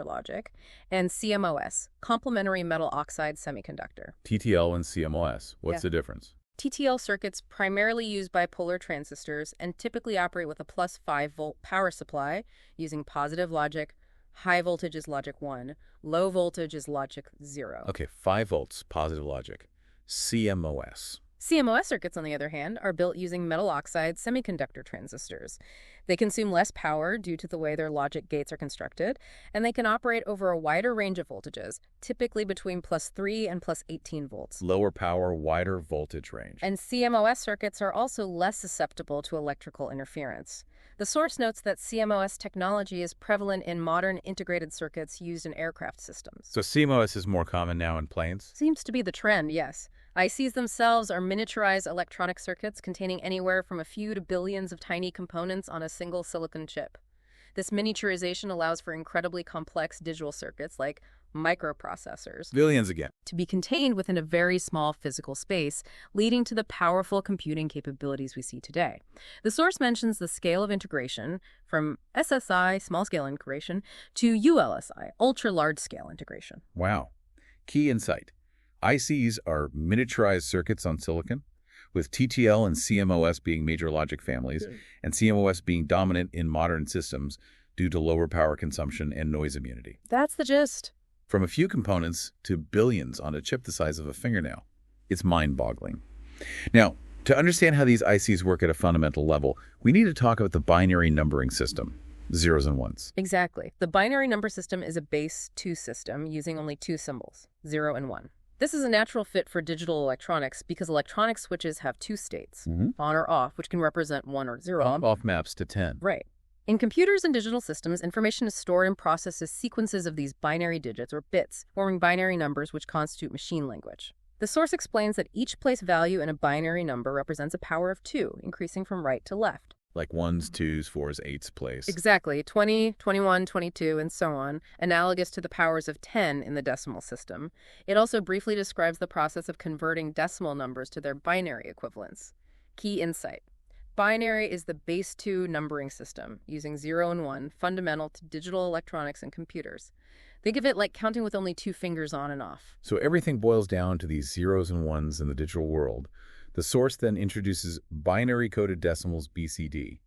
logic, and CMOS, complementary metal oxide semiconductor. TTL and CMOS. What's the difference? TTL circuits primarily use bipolar transistors and typically operate with a plus 5-volt power supply using positive logic. High voltage is logic 1. Low voltage is logic 0. Okay, 5 volts, positive logic. CMOS. CMOS circuits, on the other hand, are built using metal oxide semiconductor transistors. They consume less power due to the way their logic gates are constructed, and they can operate over a wider range of voltages, typically between plus 3 and plus 18 volts. Lower power, wider voltage range. And CMOS circuits are also less susceptible to electrical interference. The source notes that CMOS technology is prevalent in modern integrated circuits used in aircraft systems. So CMOS is more common now in planes? Seems to be the trend, yes. ICs themselves are miniaturized electronic circuits containing anywhere from a few to billions of tiny components on a single silicon chip. This miniaturization allows for incredibly complex digital circuits like microprocessors Billions again. to be contained within a very small physical space, leading to the powerful computing capabilities we see today. The source mentions the scale of integration from SSI, small-scale integration, to ULSI, ultra-large-scale integration. Wow. Key insight. ICs are miniaturized circuits on silicon, with TTL and CMOS being major logic families, and CMOS being dominant in modern systems due to lower power consumption and noise immunity. That's the gist. From a few components to billions on a chip the size of a fingernail. It's mind-boggling. Now, to understand how these ICs work at a fundamental level, we need to talk about the binary numbering system, zeros and ones. Exactly. The binary number system is a base 2 system using only 2 symbols, 0 and 1. This is a natural fit for digital electronics because electronic switches have 2 states, on or off, which can represent 1 or 0. On-off maps to 10. Right. In computers and digital systems, information is stored and processed as sequences of these binary digits or bits, forming binary numbers which constitute machine language. The source explains that each place value in a binary number represents a power of 2, increasing from right to left. Like 1s, 2s, 4s, 8s place. Exactly. 20, 21, 22, and so on, analogous to the powers of 10 in the decimal system. It also briefly describes the process of converting decimal numbers to their binary equivalents. Key insight. Binary is the base 2 numbering system, using 0 and 1, fundamental to digital electronics and computers. Think of it like counting with only 2 fingers on and off. So everything boils down to these zeros and ones in the digital world. The source then introduces binary-coded decimals, BCD.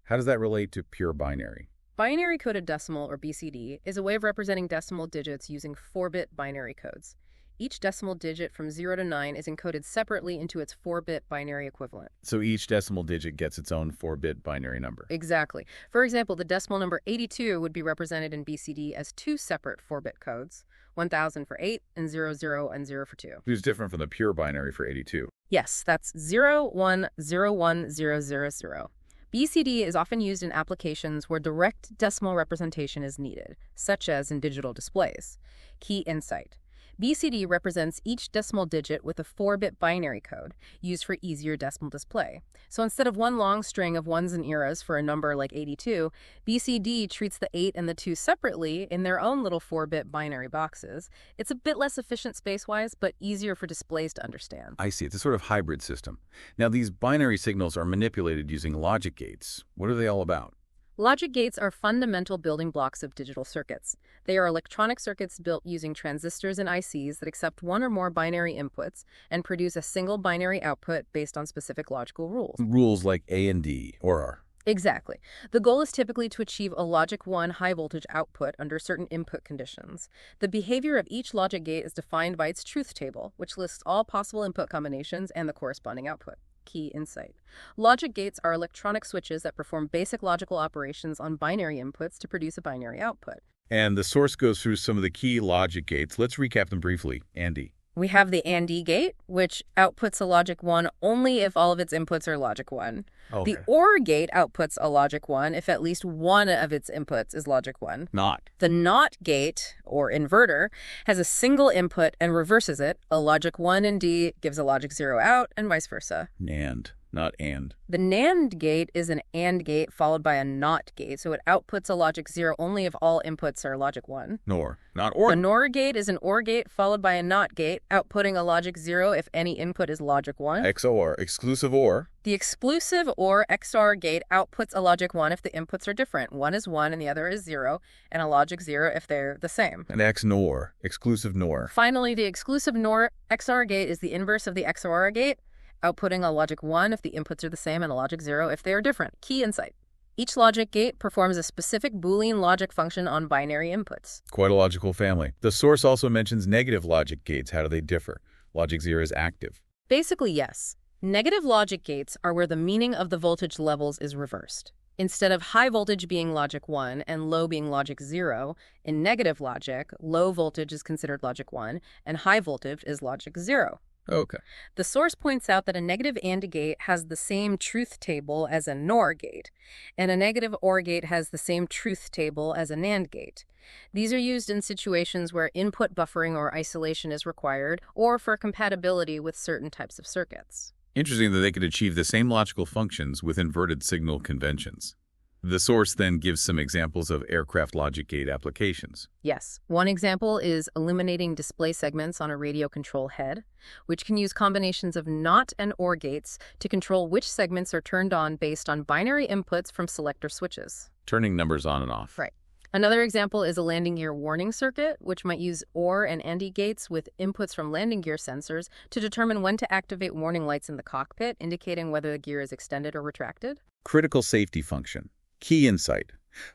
How does that relate to pure binary? Binary-coded decimal, or BCD, is a way of representing decimal digits using 4-bit binary codes. Each decimal digit from 0 to 9 is encoded separately into its 4-bit binary equivalent. So each decimal digit gets its own 4-bit binary number. Exactly. For example, the decimal number 82 would be represented in BCD as 2 separate 4-bit codes, 1000 for 8 and 00 and 0 for 2. Which is different from the pure binary for 82. Yes, that's 0101000. BCD is often used in applications where direct decimal representation is needed, such as in digital displays. Key insight. BCD represents each decimal digit with a 4-bit binary code, used for easier decimal display. So instead of one long string of ones and zeros for a number like 82, BCD treats the 8 and the 2 separately in their own little 4-bit binary boxes. It's a bit less efficient space-wise, but easier for displays to understand. I see. It's a sort of hybrid system. Now, these binary signals are manipulated using logic gates. What are they all about? Logic gates are fundamental building blocks of digital circuits. They are electronic circuits built using transistors and ICs that accept one or more binary inputs and produce a single binary output based on specific logical rules. Rules like A and D, or R. Exactly. The goal is typically to achieve a logic 1 high-voltage output under certain input conditions. The behavior of each logic gate is defined by its truth table, which lists all possible input combinations and the corresponding output. Key insight. Logic gates are electronic switches that perform basic logical operations on binary inputs to produce a binary output. And the source goes through some of the key logic gates. Let's recap them briefly. Andy. We have the AND gate, which outputs a logic 1 only if all of its inputs are logic 1. Okay. The OR gate outputs a logic 1 if at least one of its inputs is logic 1. Not. The NOT gate, or inverter, has a single input and reverses it. A logic 1 in D gives a logic 0 out, and vice versa. NAND, not AND. The NAND gate is an AND gate followed by a NOT gate, so it outputs a logic 0 only if all inputs are logic 1. NOR, not OR. The NOR gate is an OR gate followed by a NOT gate, outputting a logic 0 if any input is logic 1. XOR, exclusive OR. The exclusive or XOR gate outputs a logic 1 if the inputs are different. One is 1 and the other is 0, and a logic 0 if they're the same. And XNOR, exclusive NOR. Finally, the exclusive NOR XOR gate is the inverse of the XOR gate, outputting a logic 1 if the inputs are the same and a logic 0 if they are different. Key insight. Each logic gate performs a specific Boolean logic function on binary inputs. Quite a logical family. The source also mentions negative logic gates. How do they differ? Logic 0 is active. Basically, yes. Negative logic gates are where the meaning of the voltage levels is reversed. Instead of high voltage being logic 1 and low being logic 0, in negative logic, low voltage is considered logic 1 and high voltage is logic 0. Okay. The source points out that a negative AND gate has the same truth table as a NOR gate, and a negative OR gate has the same truth table as a NAND gate. These are used in situations where input buffering or isolation is required, or for compatibility with certain types of circuits. Interesting that they could achieve the same logical functions with inverted signal conventions. The source then gives some examples of aircraft logic gate applications. Yes. One example is illuminating display segments on a radio control head, which can use combinations of NOT and OR gates to control which segments are turned on based on binary inputs from selector switches. Turning numbers on and off. Right. Another example is a landing gear warning circuit, which might use OR and AND gates with inputs from landing gear sensors to determine when to activate warning lights in the cockpit, indicating whether the gear is extended or retracted. Critical safety function. Key insight.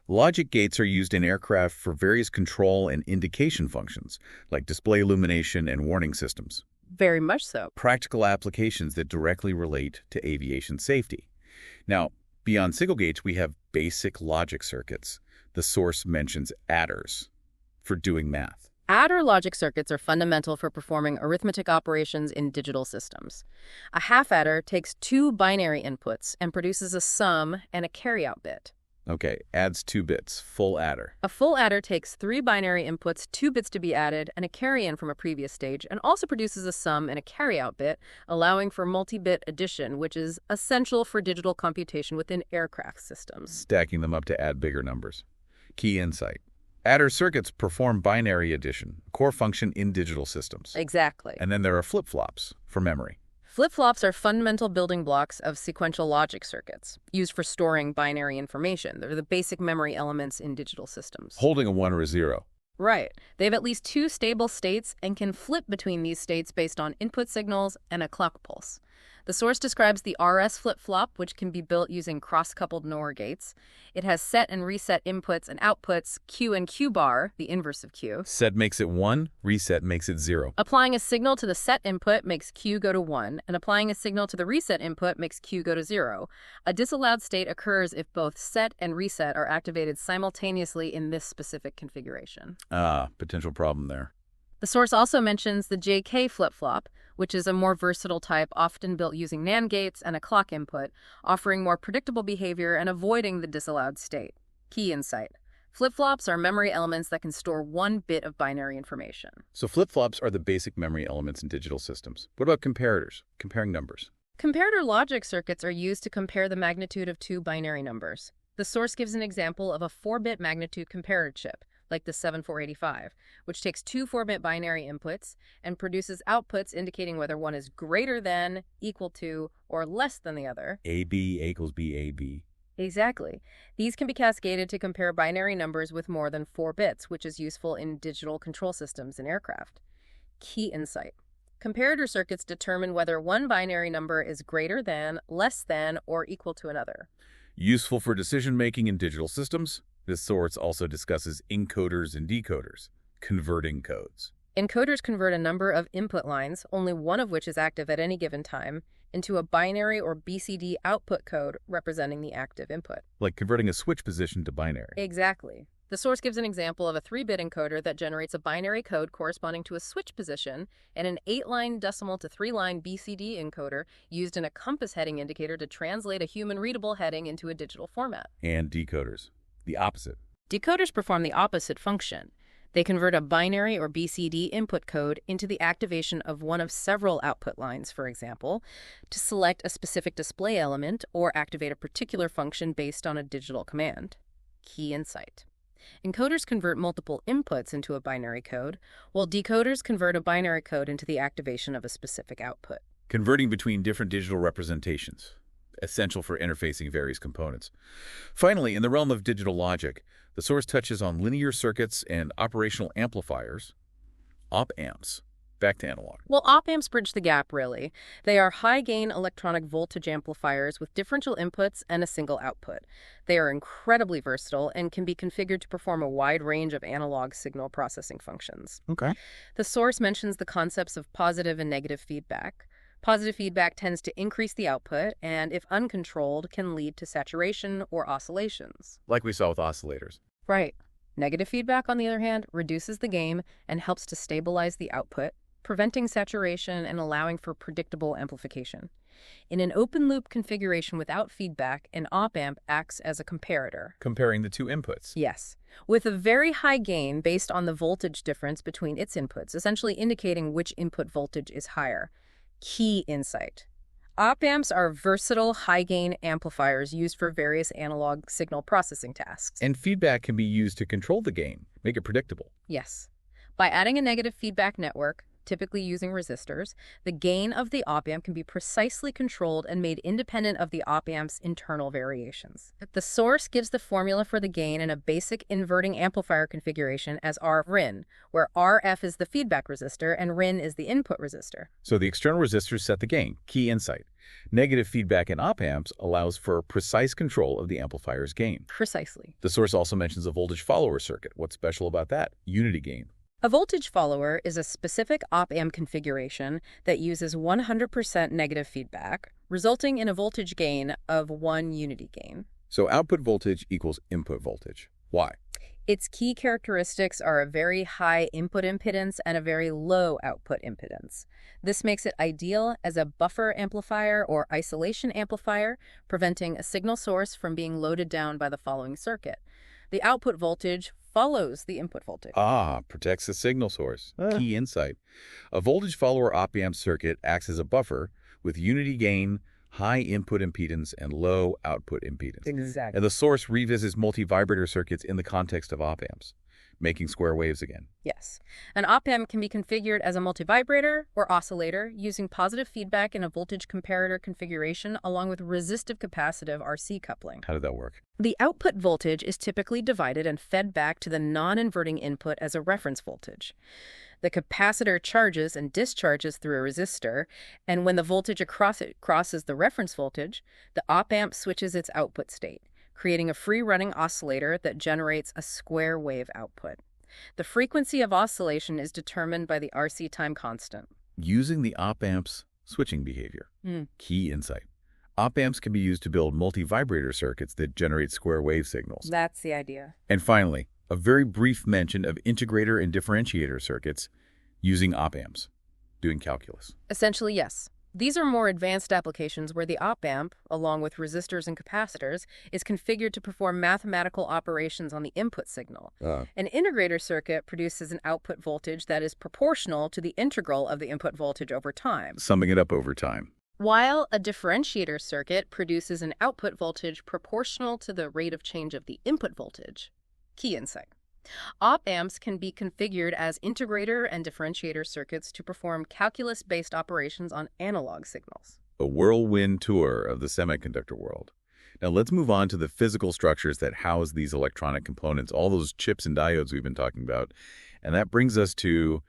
Logic gates are used in aircraft for various control and indication functions, like display illumination and warning systems. Very much so. Practical applications that directly relate to aviation safety. Now, beyond signal gates, we have basic logic circuits. The source mentions adders for doing math. Adder logic circuits are fundamental for performing arithmetic operations in digital systems. A half adder takes two binary inputs and produces a sum and a carryout bit. Okay, adds 2 bits, full adder. A full adder takes 3 binary inputs, 2 bits to be added, and a carry-in from a previous stage, and also produces a sum and a carry-out bit, allowing for multi-bit addition, which is essential for digital computation within aircraft systems. Stacking them up to add bigger numbers. Key insight. Adder circuits perform binary addition, a core function in digital systems. Exactly. And then there are flip-flops for memory. Flip-flops are fundamental building blocks of sequential logic circuits, used for storing binary information. They're the basic memory elements in digital systems. Holding a 1 or a 0. Right. They have at least 2 stable states and can flip between these states based on input signals and a clock pulse. The source describes the RS flip-flop, which can be built using cross-coupled NOR gates. It has set and reset inputs and outputs, Q and Q bar, the inverse of Q. Set makes it 1, reset makes it 0. Applying a signal to the set input makes Q go to 1, and applying a signal to the reset input makes Q go to 0. A disallowed state occurs if both set and reset are activated simultaneously in this specific configuration. Potential problem there. The source also mentions the JK flip-flop, which is a more versatile type often built using NAND gates and a clock input, offering more predictable behavior and avoiding the disallowed state. Key insight. Flip-flops are memory elements that can store 1 bit of binary information. So flip-flops are the basic memory elements in digital systems. What about comparators, comparing numbers? Comparator logic circuits are used to compare the magnitude of 2 binary numbers. The source gives an example of a 4-bit magnitude comparator chip, like the 7485, which takes 2 4-bit binary inputs and produces outputs indicating whether one is greater than, equal to, or less than the other. AB equals BAB. Exactly. These can be cascaded to compare binary numbers with more than 4 bits, which is useful in digital control systems in aircraft. Key insight. Comparator circuits determine whether one binary number is greater than, less than, or equal to another. Useful for decision-making in digital systems. This source also discusses encoders and decoders, converting codes. Encoders convert a number of input lines, only one of which is active at any given time, into a binary or BCD output code representing the active input. Like converting a switch position to binary. Exactly. The source gives an example of a 3-bit encoder that generates a binary code corresponding to a switch position and an 8-line decimal to 3-line BCD encoder used in a compass heading indicator to translate a human-readable heading into a digital format. And decoders. The opposite. Decoders perform the opposite function. They convert a binary or BCD input code into the activation of one of several output lines, for example, to select a specific display element or activate a particular function based on a digital command. Key insight. Encoders convert multiple inputs into a binary code, while decoders convert a binary code into the activation of a specific output. Converting between different digital representations. Essential for interfacing various components. Finally, in the realm of digital logic, the source touches on linear circuits and operational amplifiers, op-amps. Back to analog. Well, op-amps bridge the gap, really. They are high-gain electronic voltage amplifiers with differential inputs and a single output. They are incredibly versatile and can be configured to perform a wide range of analog signal processing functions. Okay. The source mentions the concepts of positive and negative feedback. Positive feedback tends to increase the output, and if uncontrolled, can lead to saturation or oscillations. Like we saw with oscillators. Right. Negative feedback, on the other hand, reduces the gain and helps to stabilize the output, preventing saturation and allowing for predictable amplification. In an open-loop configuration without feedback, an op-amp acts as a comparator. Comparing the two inputs. Yes, with a very high gain based on the voltage difference between its inputs, essentially indicating which input voltage is higher. Key insight. Op-amps are versatile, high-gain amplifiers used for various analog signal processing tasks. And feedback can be used to control the gain, make it predictable. Yes. By adding a negative feedback network, typically using resistors, the gain of the op-amp can be precisely controlled and made independent of the op-amp's internal variations. The source gives the formula for the gain in a basic inverting amplifier configuration as RIN, where RF is the feedback resistor and RIN is the input resistor. So the external resistors set the gain. Key insight. Negative feedback in op-amps allows for precise control of the amplifier's gain. Precisely. The source also mentions a voltage follower circuit. What's special about that? Unity gain. A voltage follower is a specific op-amp configuration that uses 100% negative feedback, resulting in a voltage gain of 1 unity gain. So output voltage equals input voltage. Why? Its key characteristics are a very high input impedance and a very low output impedance. This makes it ideal as a buffer amplifier or isolation amplifier, preventing a signal source from being loaded down by the following circuit. The output voltage follows the input voltage. Protects the signal source. Key insight. A voltage follower op-amp circuit acts as a buffer with unity gain, high input impedance, and low output impedance. Exactly. And the source revisits multi-vibrator circuits in the context of op-amps, making square waves again. Yes. An op-amp can be configured as a multivibrator or oscillator using positive feedback in a voltage comparator configuration along with resistive capacitive RC coupling. How did that work? The output voltage is typically divided and fed back to the non-inverting input as a reference voltage. The capacitor charges and discharges through a resistor, and when the voltage across it crosses the reference voltage, the op-amp switches its output state, creating a free-running oscillator that generates a square wave output. The frequency of oscillation is determined by the RC time constant. Using the op-amp's switching behavior. Key insight. Op-amps can be used to build multi-vibrator circuits that generate square wave signals. That's the idea. And finally, a very brief mention of integrator and differentiator circuits using op-amps, doing calculus. Essentially, yes. These are more advanced applications where the op-amp, along with resistors and capacitors, is configured to perform mathematical operations on the input signal. An integrator circuit produces an output voltage that is proportional to the integral of the input voltage over time. Summing it up over time. While a differentiator circuit produces an output voltage proportional to the rate of change of the input voltage. Key insight. Op-amps can be configured as integrator and differentiator circuits to perform calculus-based operations on analog signals. A whirlwind tour of the semiconductor world. Now let's move on to the physical structures that house these electronic components, all those chips and diodes we've been talking about. And that brings us to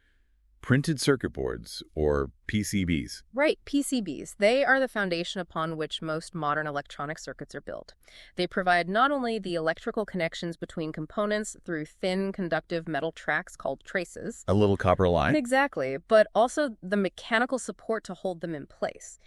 printed circuit boards, or PCBs. Right, PCBs. They are the foundation upon which most modern electronic circuits are built. They provide not only the electrical connections between components through thin conductive metal tracks called traces. A little copper line. Exactly, but also the mechanical support to hold them in place.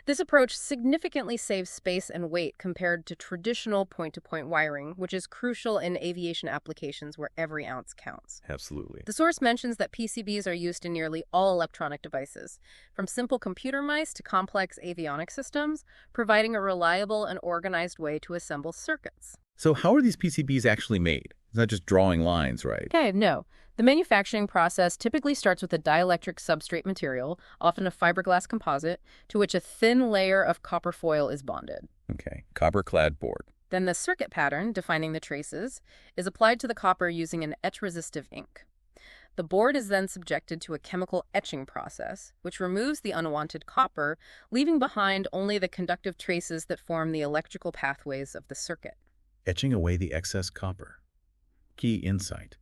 This approach significantly saves space and weight compared to traditional point-to-point wiring, which is crucial in aviation applications where every ounce counts. Absolutely. The source mentions that PCBs are used in nearly all electronic devices, from simple computer mice to complex avionic systems, providing a reliable and organized way to assemble circuits. So how are these PCBs actually made? It's not just drawing lines, right? Okay, no. The manufacturing process typically starts with a dielectric substrate material, often a fiberglass composite, to which a thin layer of copper foil is bonded. Okay, copper-clad board. Then the circuit pattern, defining the traces, is applied to the copper using an etch-resistive ink. The board is then subjected to a chemical etching process, which removes the unwanted copper, leaving behind only the conductive traces that form the electrical pathways of the circuit. Etching away the excess copper. Key insight.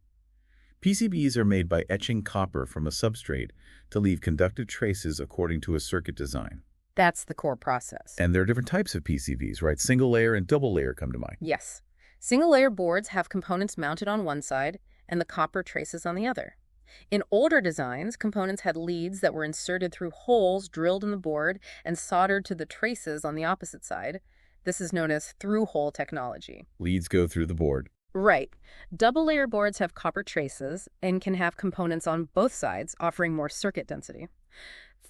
PCBs are made by etching copper from a substrate to leave conductive traces according to a circuit design. That's the core process. And there are different types of PCBs, right? Single layer and double layer come to mind. Yes. Single-layer boards have components mounted on one side and the copper traces on the other. In older designs, components had leads that were inserted through holes drilled in the board and soldered to the traces on the opposite side. This is known as through-hole technology. Leads go through the board. Right. Double-layer boards have copper traces and can have components on both sides, offering more circuit density.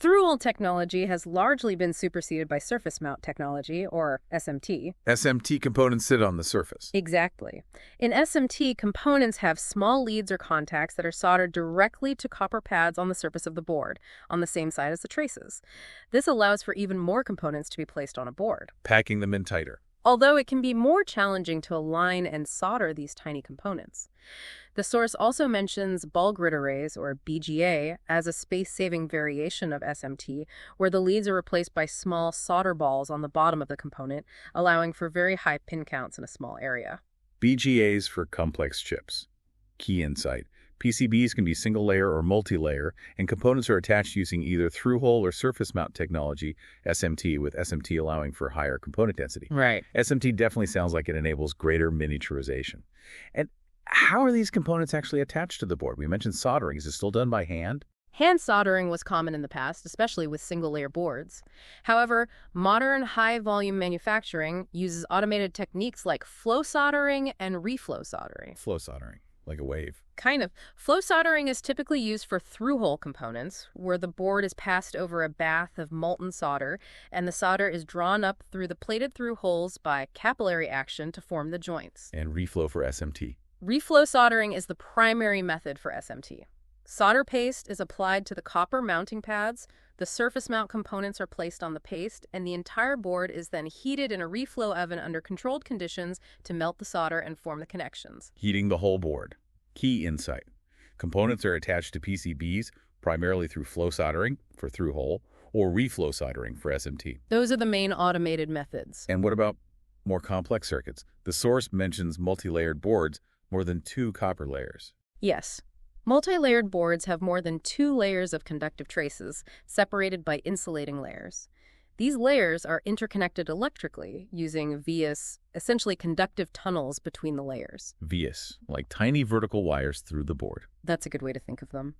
Through-hole technology has largely been superseded by surface mount technology, or SMT. SMT components sit on the surface. Exactly. In SMT, components have small leads or contacts that are soldered directly to copper pads on the surface of the board, on the same side as the traces. This allows for even more components to be placed on a board, Packing them in tighter. although it can be more challenging to align and solder these tiny components. The source also mentions ball grid arrays, or BGA, as a space-saving variation of SMT, where the leads are replaced by small solder balls on the bottom of the component, allowing for very high pin counts in a small area. BGAs for complex chips. Key insight. PCBs can be single-layer or multi-layer, and components are attached using either through-hole or surface mount technology, SMT, with SMT allowing for higher component density. Right. SMT definitely sounds like it enables greater miniaturization. And how are these components actually attached to the board? We mentioned soldering. Is it still done by hand? Hand soldering was common in the past, especially with single-layer boards. However, modern high-volume manufacturing uses automated techniques like flow soldering and reflow soldering. Flow soldering, like a wave. Kind of. Flow soldering is typically used for through-hole components, where the board is passed over a bath of molten solder, and the solder is drawn up through the plated through holes by capillary action to form the joints. And reflow for SMT. Reflow soldering is the primary method for SMT. Solder paste is applied to the copper mounting pads, the surface mount components are placed on the paste, and the entire board is then heated in a reflow oven under controlled conditions to melt the solder and form the connections. Heating the whole board. Key insight. Components are attached to PCBs primarily through flow soldering for through-hole or reflow soldering for SMT. Those are the main automated methods. And what about more complex circuits? The source mentions multi-layered boards, more than 2 copper layers. Yes. Multi-layered boards have more than 2 layers of conductive traces, separated by insulating layers. These layers are interconnected electrically using vias, essentially conductive tunnels between the layers. Vias, like tiny vertical wires through the board. That's a good way to think of them.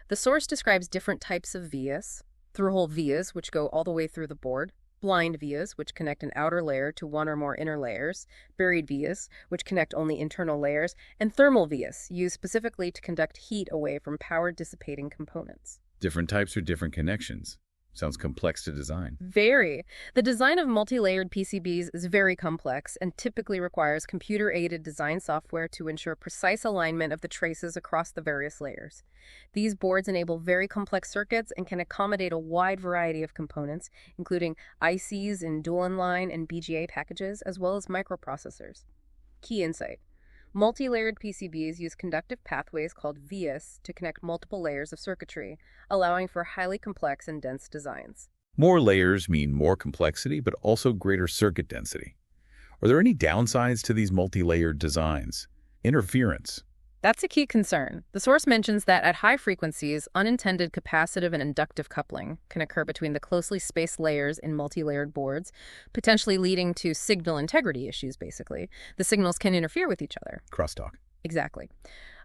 The source describes different types of vias: through-hole vias, which go all the way through the board; blind vias, which connect an outer layer to one or more inner layers; buried vias, which connect only internal layers; and thermal vias, used specifically to conduct heat away from power-dissipating components. Different types or different connections. Sounds complex to design. Very. The design of multi-layered PCBs is very complex and typically requires computer-aided design software to ensure precise alignment of the traces across the various layers. These boards enable very complex circuits and can accommodate a wide variety of components, including ICs in dual-inline and BGA packages, as well as microprocessors. Key insight. Multi-layered PCBs use conductive pathways called vias to connect multiple layers of circuitry, allowing for highly complex and dense designs. More layers mean more complexity, but also greater circuit density. Are there any downsides to these multi-layered designs? Interference. That's a key concern. The source mentions that at high frequencies, unintended capacitive and inductive coupling can occur between the closely spaced layers in multi-layered boards, potentially leading to signal integrity issues, basically. The signals can interfere with each other. Crosstalk. Exactly.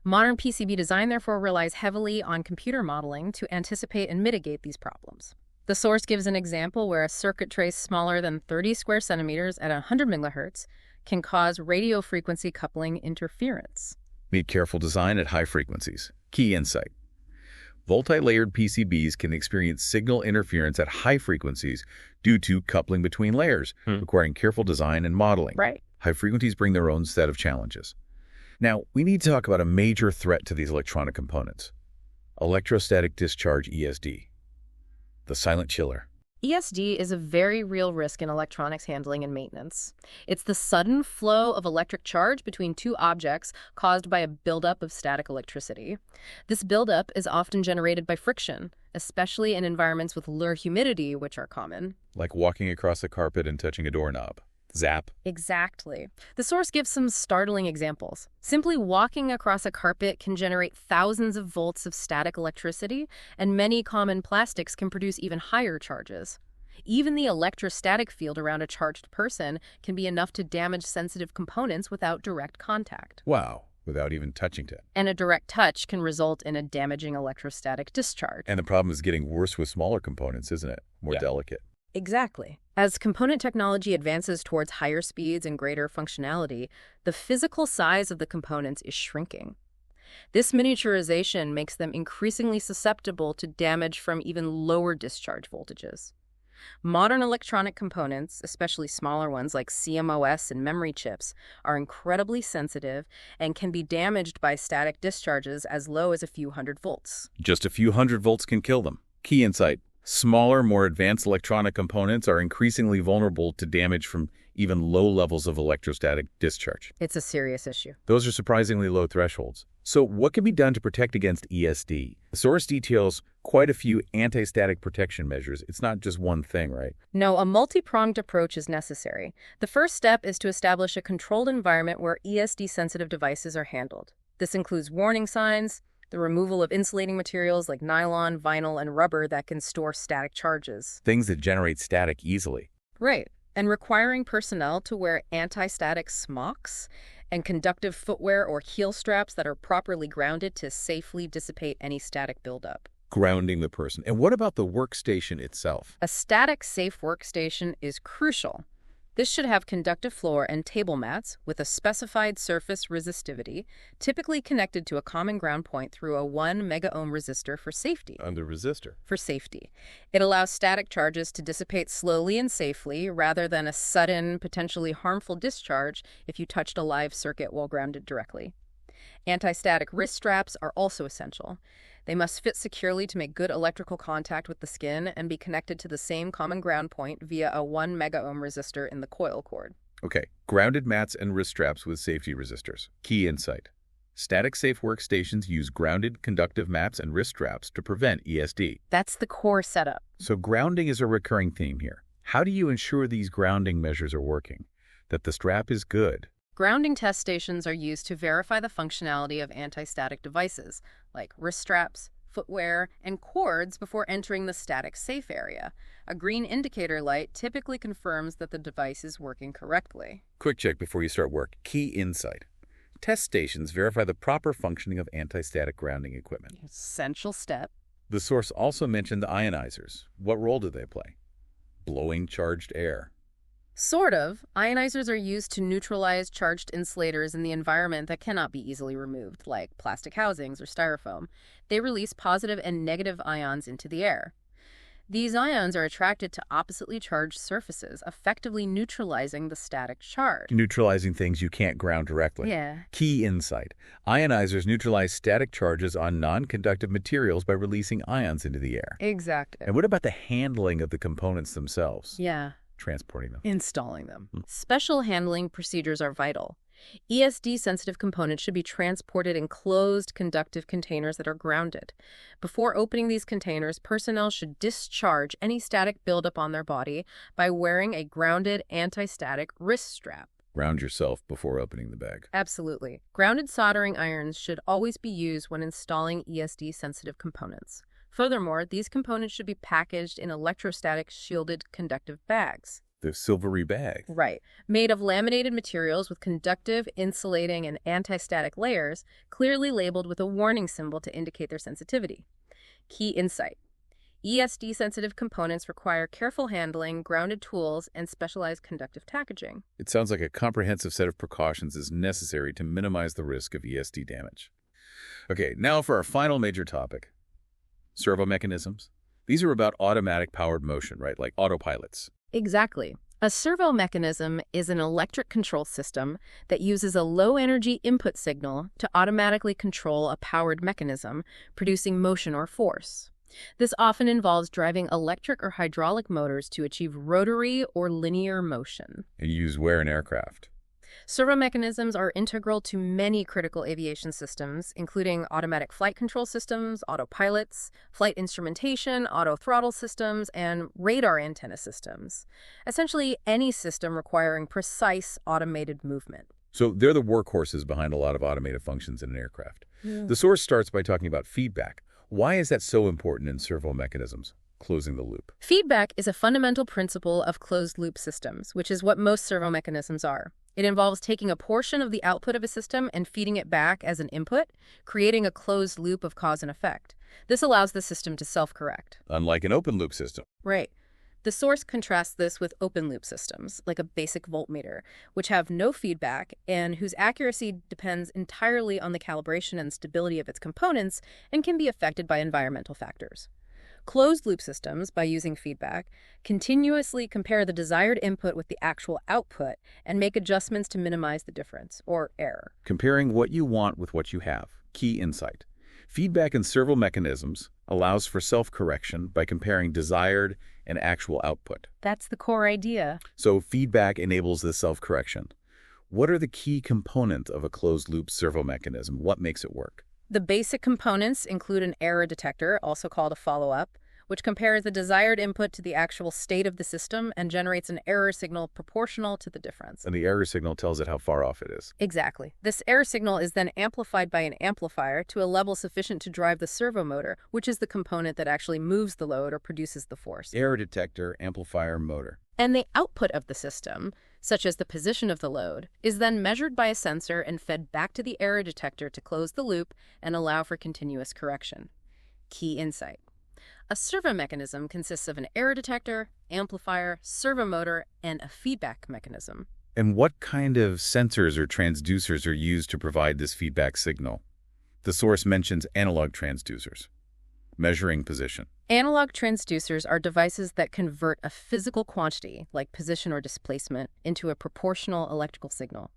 Modern PCB design, therefore, relies heavily on computer modeling to anticipate and mitigate these problems. The source gives an example where a circuit trace smaller than 30 square centimeters at 100 megahertz can cause radio frequency coupling interference. Need careful design at high frequencies. Key insight. Multi-layered PCBs can experience signal interference at high frequencies due to coupling between layers, requiring careful design and modeling. Right. High frequencies bring their own set of challenges. Now, we need to talk about a major threat to these electronic components. Electrostatic discharge, ESD. The silent chiller. ESD is a very real risk in electronics handling and maintenance. It's the sudden flow of electric charge between two objects caused by a buildup of static electricity. This buildup is often generated by friction, especially in environments with low humidity, which are common. Like walking across a carpet and touching a doorknob. Zap. Exactly. The source gives some startling examples. Simply walking across a carpet can generate thousands of volts of static electricity, and many common plastics can produce even higher charges. Even the electrostatic field around a charged person can be enough to damage sensitive components without direct contact. Wow. Without even touching it. And a direct touch can result in a damaging electrostatic discharge. And the problem is getting worse with smaller components, isn't it? More delicate. Exactly. As component technology advances towards higher speeds and greater functionality, the physical size of the components is shrinking. This miniaturization makes them increasingly susceptible to damage from even lower discharge voltages. Modern electronic components, especially smaller ones like CMOS and memory chips, are incredibly sensitive and can be damaged by static discharges as low as a few hundred volts. Just a few hundred volts can kill them. Key insight. Smaller, more advanced electronic components are increasingly vulnerable to damage from even low levels of electrostatic discharge. It's a serious issue. Those are surprisingly low thresholds. So what can be done to protect against ESD? The source details quite a few anti-static protection measures. It's not just one thing, right? No, a multi-pronged approach is necessary. The first step is to establish a controlled environment where ESD-sensitive devices are handled. This includes warning signs, the removal of insulating materials like nylon, vinyl, and rubber that can store static charges. Things that generate static easily. Right. And requiring personnel to wear anti-static smocks and conductive footwear or heel straps that are properly grounded to safely dissipate any static buildup. Grounding the person. And what about the workstation itself? A static-safe workstation is crucial. This should have conductive floor and table mats with a specified surface resistivity, typically connected to a common ground point through a 1 megaohm resistor for safety. Under resistor. For safety. It allows static charges to dissipate slowly and safely rather than a sudden, potentially harmful discharge if you touched a live circuit while grounded directly. Anti-static wrist straps are also essential. They must fit securely to make good electrical contact with the skin and be connected to the same common ground point via a 1 megaohm resistor in the coil cord. Okay, grounded mats and wrist straps with safety resistors. Key insight. Static-safe workstations use grounded conductive mats and wrist straps to prevent ESD. That's the core setup. So grounding is a recurring theme here. How do you ensure these grounding measures are working? That the strap is good? Grounding test stations are used to verify the functionality of anti-static devices, like wrist straps, footwear, and cords before entering the static safe area. A green indicator light typically confirms that the device is working correctly. Quick check before you start work. Key insight. Test stations verify the proper functioning of anti-static grounding equipment. Essential step. The source also mentioned the ionizers. What role do they play? Blowing charged air. Sort of. Ionizers are used to neutralize charged insulators in the environment that cannot be easily removed, like plastic housings or styrofoam. They release positive and negative ions into the air. These ions are attracted to oppositely charged surfaces, effectively neutralizing the static charge. Neutralizing things you can't ground directly. Yeah. Key insight. Ionizers neutralize static charges on non-conductive materials by releasing ions into the air. Exactly. And what about the handling of the components themselves? Yeah. Transporting them. Installing them. Special handling procedures are vital. ESD-sensitive components should be transported in closed conductive containers that are grounded. Before opening these containers, personnel should discharge any static buildup on their body by wearing a grounded anti-static wrist strap. Ground yourself before opening the bag. Absolutely. Grounded soldering irons should always be used when installing ESD-sensitive components. Furthermore, these components should be packaged in electrostatic shielded conductive bags. The silvery bag. Right. Made of laminated materials with conductive, insulating, and anti-static layers, clearly labeled with a warning symbol to indicate their sensitivity. Key insight. ESD-sensitive components require careful handling, grounded tools, and specialized conductive packaging. It sounds like a comprehensive set of precautions is necessary to minimize the risk of ESD damage. Okay, now for our final major topic. Servomechanisms. These are about automatic powered motion, right? Like autopilots. Exactly. A servo mechanism is an electric control system that uses a low-energy input signal to automatically control a powered mechanism, producing motion or force. This often involves driving electric or hydraulic motors to achieve rotary or linear motion. And use where in aircraft? Servo mechanisms are integral to many critical aviation systems, including automatic flight control systems, autopilots, flight instrumentation, auto throttle systems, and radar antenna systems. Essentially, any system requiring precise automated movement. So they're the workhorses behind a lot of automated functions in an aircraft. Yeah. The source starts by talking about feedback. Why is that so important in servo mechanisms? Closing the loop. Feedback is a fundamental principle of closed-loop systems, which is what most servo mechanisms are. It involves taking a portion of the output of a system and feeding it back as an input, creating a closed loop of cause and effect. This allows the system to self-correct. Unlike an open-loop system. Right. The source contrasts this with open-loop systems, like a basic voltmeter, which have no feedback and whose accuracy depends entirely on the calibration and stability of its components and can be affected by environmental factors. Closed-loop systems, by using feedback, continuously compare the desired input with the actual output and make adjustments to minimize the difference, or error. Comparing what you want with what you have. Key insight. Feedback in servomechanisms allows for self-correction by comparing desired and actual output. That's the core idea. So feedback enables this self-correction. What are the key components of a closed-loop servomechanism? What makes it work? The basic components include an error detector, also called a follow-up, which compares the desired input to the actual state of the system and generates an error signal proportional to the difference. And the error signal tells it how far off it is. Exactly. This error signal is then amplified by an amplifier to a level sufficient to drive the servo motor, which is the component that actually moves the load or produces the force. Error detector, amplifier, motor. And the output of the system, such as the position of the load, is then measured by a sensor and fed back to the error detector to close the loop and allow for continuous correction. Key insight. A servo mechanism consists of an error detector, amplifier, servo motor, and a feedback mechanism. And what kind of sensors or transducers are used to provide this feedback signal? The source mentions analog transducers. Measuring position. Analog transducers are devices that convert a physical quantity, like position or displacement, into a proportional electrical signal.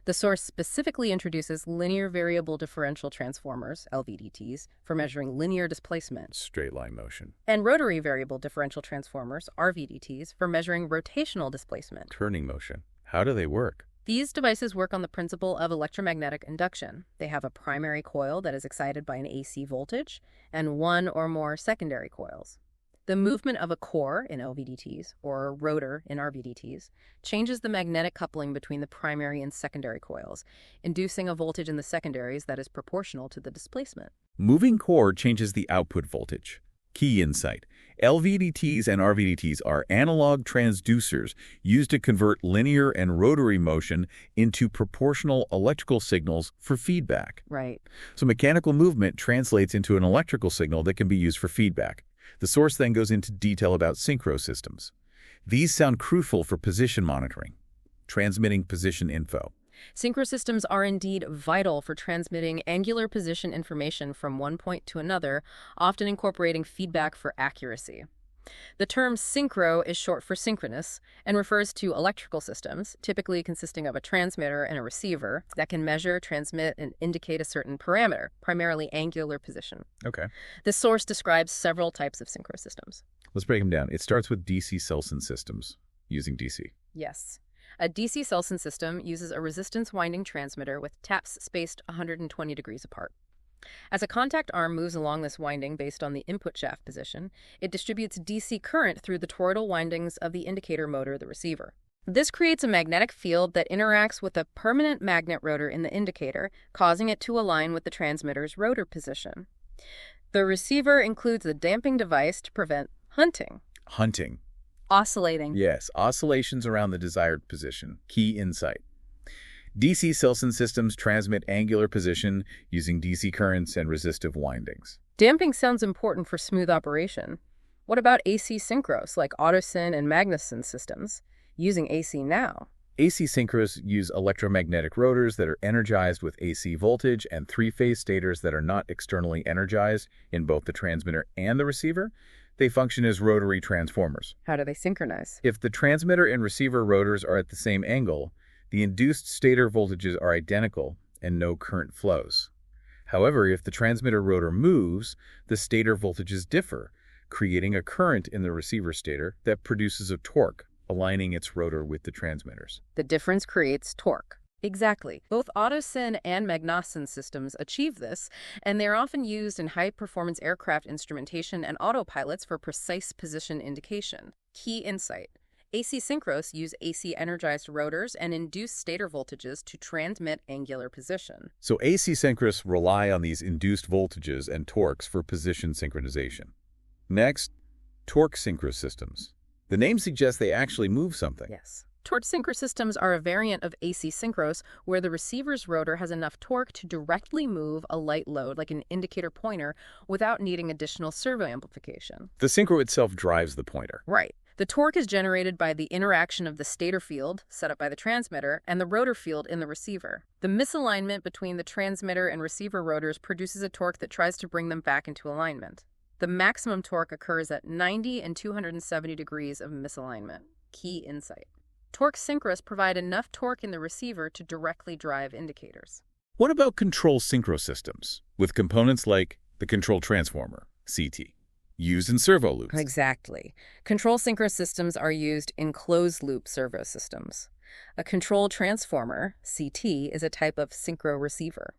The source specifically introduces linear variable differential transformers, LVDTs, for measuring linear displacement. Straight line motion. And rotary variable differential transformers, RVDTs, for measuring rotational displacement. Turning motion. How do they work? These devices work on the principle of electromagnetic induction. They have a primary coil that is excited by an AC voltage and one or more secondary coils. The movement of a core in LVDTs, or a rotor in RVDTs, changes the magnetic coupling between the primary and secondary coils, inducing a voltage in the secondaries that is proportional to the displacement. Moving core changes the output voltage. Key insight. LVDTs and RVDTs are analog transducers used to convert linear and rotary motion into proportional electrical signals for feedback. Right. So mechanical movement translates into an electrical signal that can be used for feedback. The source then goes into detail about synchro systems. These sound crucial for position monitoring, transmitting position info. Synchro systems are indeed vital for transmitting angular position information from one point to another, often incorporating feedback for accuracy. The term synchro is short for synchronous and refers to electrical systems, typically consisting of a transmitter and a receiver, that can measure, transmit, and indicate a certain parameter, primarily angular position. Okay. This source describes several types of synchro systems. Let's break them down. It starts with DC Selson systems, using DC. Yes. A DC Selson system uses a resistance winding transmitter with taps spaced 120 degrees apart. As a contact arm moves along this winding based on the input shaft position, it distributes DC current through the toroidal windings of the indicator motor, the receiver. This creates a magnetic field that interacts with a permanent magnet rotor in the indicator, causing it to align with the transmitter's rotor position. The receiver includes a damping device to prevent hunting. Hunting. Oscillating. Yes, oscillations around the desired position. Key insight. DC Selson systems transmit angular position using DC currents and resistive windings. Damping sounds important for smooth operation. What about AC synchros like Autosyn and Magnuson systems, using AC now? AC synchros use electromagnetic rotors that are energized with AC voltage and three-phase stators that are not externally energized in both the transmitter and the receiver. They function as rotary transformers. How do they synchronize? If the transmitter and receiver rotors are at the same angle, the induced stator voltages are identical and no current flows. However, if the transmitter rotor moves, the stator voltages differ, creating a current in the receiver stator that produces a torque, aligning its rotor with the transmitters. The difference creates torque. Exactly. Both Autosyn and Magnuson systems achieve this, and they are often used in high-performance aircraft instrumentation and autopilots for precise position indication. Key insight. AC synchros use AC-energized rotors and induce stator voltages to transmit angular position. So AC synchros rely on these induced voltages and torques for position synchronization. Next, torque synchro systems. The name suggests they actually move something. Yes. Torque synchro systems are a variant of AC synchros where the receiver's rotor has enough torque to directly move a light load, like an indicator pointer, without needing additional servo amplification. The synchro itself drives the pointer. Right. The torque is generated by the interaction of the stator field, set up by the transmitter, and the rotor field in the receiver. The misalignment between the transmitter and receiver rotors produces a torque that tries to bring them back into alignment. The maximum torque occurs at 90 and 270 degrees of misalignment. Key insight. Torque synchros provide enough torque in the receiver to directly drive indicators. What about control synchro systems, with components like the control transformer, CT, used in servo loops? Exactly. Control synchro systems are used in closed-loop servo systems. A control transformer, CT, is a type of synchro receiver.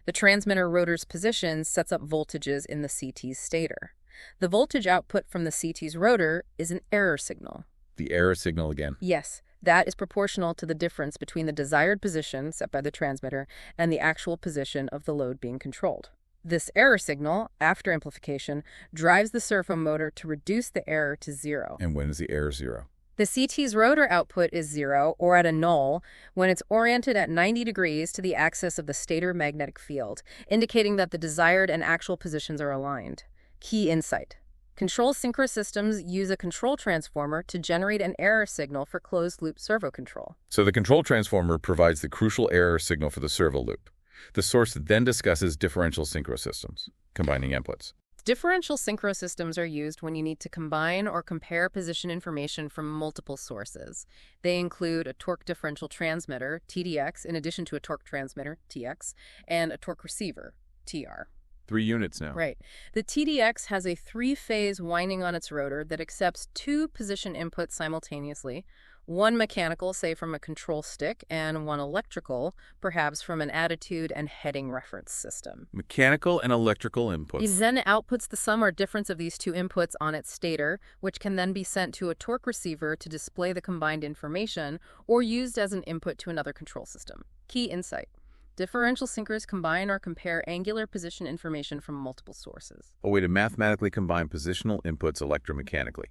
The transmitter rotor's position sets up voltages in the CT's stator. The voltage output from the CT's rotor is an error signal. The error signal again. Yes, that is proportional to the difference between the desired position set by the transmitter and the actual position of the load being controlled. This error signal, after amplification, drives the servo motor to reduce the error to 0. And when is the error 0? The CT's rotor output is 0, or at a null, when it's oriented at 90 degrees to the axis of the stator magnetic field, indicating that the desired and actual positions are aligned. Key insight. Control synchro systems use a control transformer to generate an error signal for closed-loop servo control. So the control transformer provides the crucial error signal for the servo loop. The source then discusses differential synchro systems, combining inputs. Differential synchro systems are used when you need to combine or compare position information from multiple sources. They include a torque differential transmitter, TDX, in addition to a torque transmitter, TX, and a torque receiver, TR. 3 units now. Right. The TDX has a 3-phase winding on its rotor that accepts 2 position inputs simultaneously, one mechanical, say from a control stick, and one electrical, perhaps from an attitude and heading reference system. Mechanical and electrical inputs. It then outputs the sum or difference of these 2 inputs on its stator, which can then be sent to a torque receiver to display the combined information or used as an input to another control system. Key insight. Differential syncros combine or compare angular position information from multiple sources. A way to mathematically combine positional inputs electromechanically.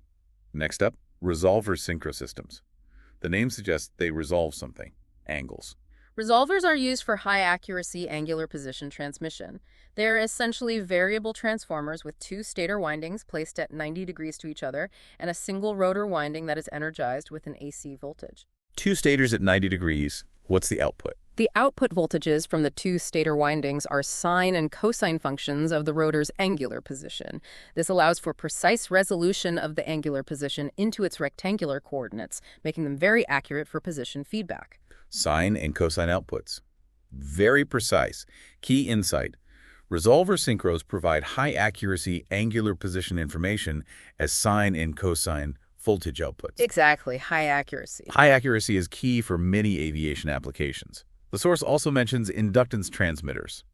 Next up, resolver synchro systems. The name suggests they resolve something, angles. Resolvers are used for high-accuracy angular position transmission. They are essentially variable transformers with 2 stator windings placed at 90 degrees to each other and a single rotor winding that is energized with an AC voltage. 2 stators at 90 degrees. What's the output? The output voltages from the 2 stator windings are sine and cosine functions of the rotor's angular position. This allows for precise resolution of the angular position into its rectangular coordinates, making them very accurate for position feedback. Sine and cosine outputs. Very precise. Key insight. Resolver synchros provide high-accuracy angular position information as sine and cosine voltage outputs. Exactly, high accuracy. High accuracy is key for many aviation applications. The source also mentions inductance transmitters,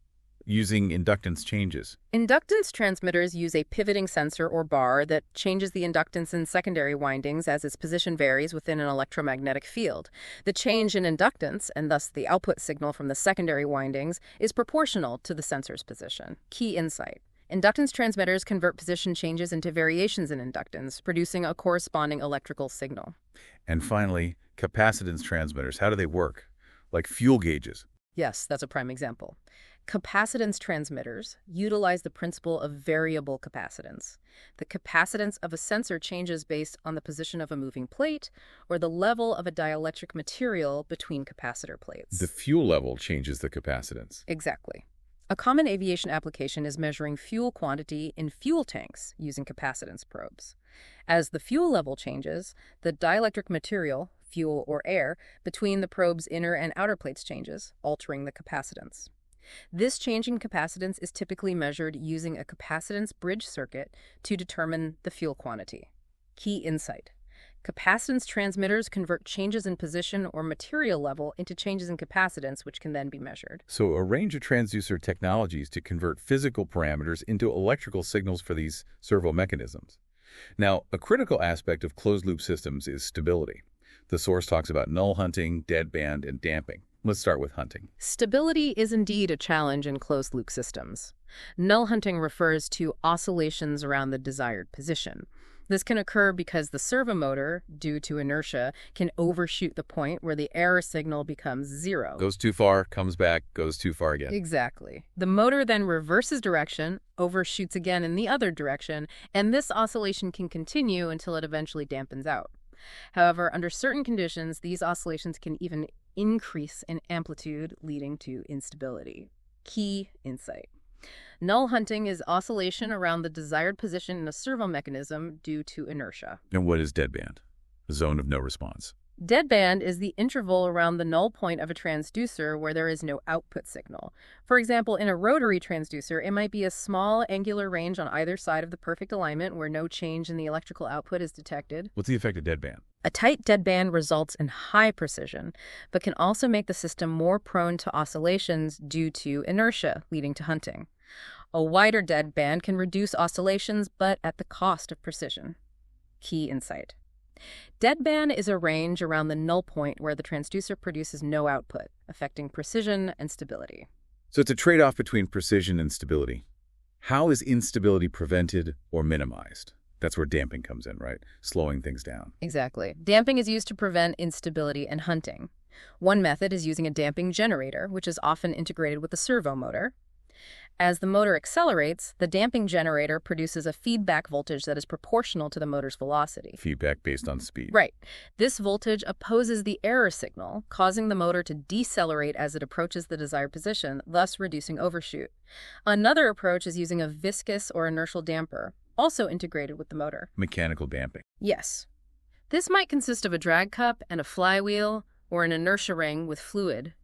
using inductance changes. Inductance transmitters use a pivoting sensor or bar that changes the inductance in secondary windings as its position varies within an electromagnetic field. The change in inductance, and thus the output signal from the secondary windings, is proportional to the sensor's position. Key insight. Inductance transmitters convert position changes into variations in inductance, producing a corresponding electrical signal. And finally, capacitance transmitters. How do they work? Like fuel gauges. Yes, that's a prime example. Capacitance transmitters utilize the principle of variable capacitance. The capacitance of a sensor changes based on the position of a moving plate or the level of a dielectric material between capacitor plates. The fuel level changes the capacitance. Exactly. A common aviation application is measuring fuel quantity in fuel tanks using capacitance probes. As the fuel level changes, the dielectric material, fuel or air, between the probe's inner and outer plates changes, altering the capacitance. This change in capacitance is typically measured using a capacitance bridge circuit to determine the fuel quantity. Key insight. Capacitance transmitters convert changes in position or material level into changes in capacitance, which can then be measured. So a range of transducer technologies to convert physical parameters into electrical signals for these servo mechanisms. Now, a critical aspect of closed-loop systems is stability. The source talks about null hunting, deadband, and damping. Let's start with hunting. Stability is indeed a challenge in closed-loop systems. Null hunting refers to oscillations around the desired position. This can occur because the servomotor, due to inertia, can overshoot the point where the error signal becomes zero. Goes too far, comes back, goes too far again. Exactly. The motor then reverses direction, overshoots again in the other direction, and this oscillation can continue until it eventually dampens out. However, under certain conditions, these oscillations can even increase in amplitude, leading to instability. Key insight. Null hunting is oscillation around the desired position in a servo mechanism due to inertia. And what is deadband? A zone of no response. Deadband is the interval around the null point of a transducer where there is no output signal. For example, in a rotary transducer, it might be a small angular range on either side of the perfect alignment where no change in the electrical output is detected. What's the effect of deadband? A tight deadband results in high precision, but can also make the system more prone to oscillations due to inertia, leading to hunting. A wider deadband can reduce oscillations, but at the cost of precision. Key insight. Deadband is a range around the null point where the transducer produces no output, affecting precision and stability. So it's a trade-off between precision and stability. How is instability prevented or minimized? That's where damping comes in, right? Slowing things down. Exactly. Damping is used to prevent instability and hunting. One method is using a damping generator, which is often integrated with a servo motor. As the motor accelerates, the damping generator produces a feedback voltage that is proportional to the motor's velocity. Feedback based on speed. Right. This voltage opposes the error signal, causing the motor to decelerate as it approaches the desired position, thus reducing overshoot. Another approach is using a viscous or inertial damper, also integrated with the motor. Mechanical damping. Yes. This might consist of a drag cup and a flywheel, or an inertia ring with fluid.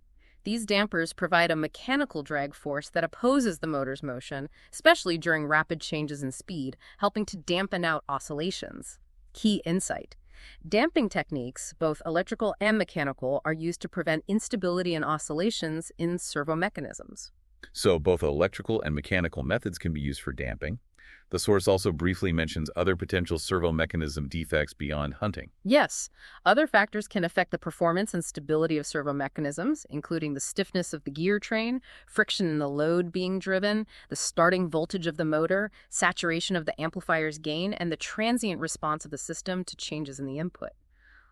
These dampers provide a mechanical drag force that opposes the motor's motion, especially during rapid changes in speed, helping to dampen out oscillations. Key insight. Damping techniques, both electrical and mechanical, are used to prevent instability and oscillations in servo mechanisms. So both electrical and mechanical methods can be used for damping. The source also briefly mentions other potential servo mechanism defects beyond hunting. Yes, other factors can affect the performance and stability of servo mechanisms, including the stiffness of the gear train, friction in the load being driven, the starting voltage of the motor, saturation of the amplifier's gain, and the transient response of the system to changes in the input.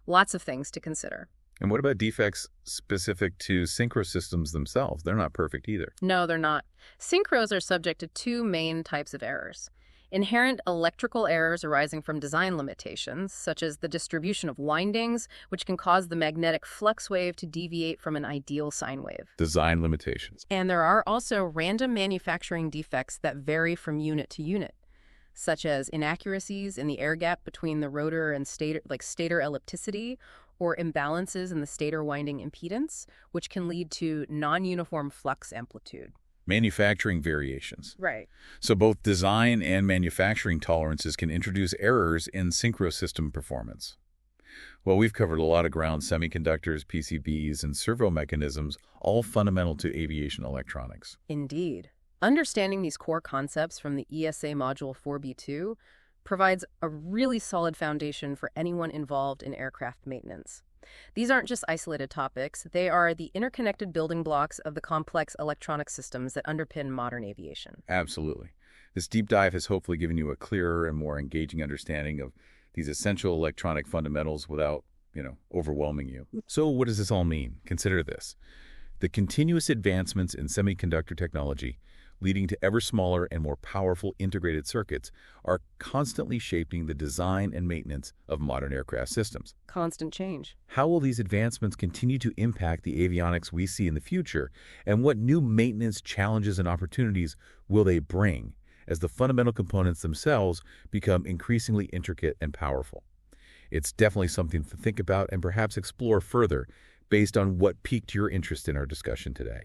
Lots of things to consider. And what about defects specific to synchro systems themselves? They're not perfect either. No, they're not. Synchros are subject to two main types of errors. Inherent electrical errors arising from design limitations, such as the distribution of windings, which can cause the magnetic flux wave to deviate from an ideal sine wave. Design limitations. And there are also random manufacturing defects that vary from unit to unit, such as inaccuracies in the air gap between the rotor and stator, like stator ellipticity, or imbalances in the stator winding impedance, which can lead to non-uniform flux amplitude. Manufacturing variations. Right. So both design and manufacturing tolerances can introduce errors in synchro system performance. Well, we've covered a lot of ground: semiconductors, PCBs, and servo mechanisms, all fundamental to aviation electronics. Indeed. Understanding these core concepts from the EASA Module 4B2 provides a really solid foundation for anyone involved in aircraft maintenance. These aren't just isolated topics, they are the interconnected building blocks of the complex electronic systems that underpin modern aviation. Absolutely. This deep dive has hopefully given you a clearer and more engaging understanding of these essential electronic fundamentals without, overwhelming you. So what does this all mean? Consider this. The continuous advancements in semiconductor technology, leading to ever smaller and more powerful integrated circuits, are constantly shaping the design and maintenance of modern aircraft systems. Constant change. How will these advancements continue to impact the avionics we see in the future, and what new maintenance challenges and opportunities will they bring as the fundamental components themselves become increasingly intricate and powerful? It's definitely something to think about and perhaps explore further based on what piqued your interest in our discussion today.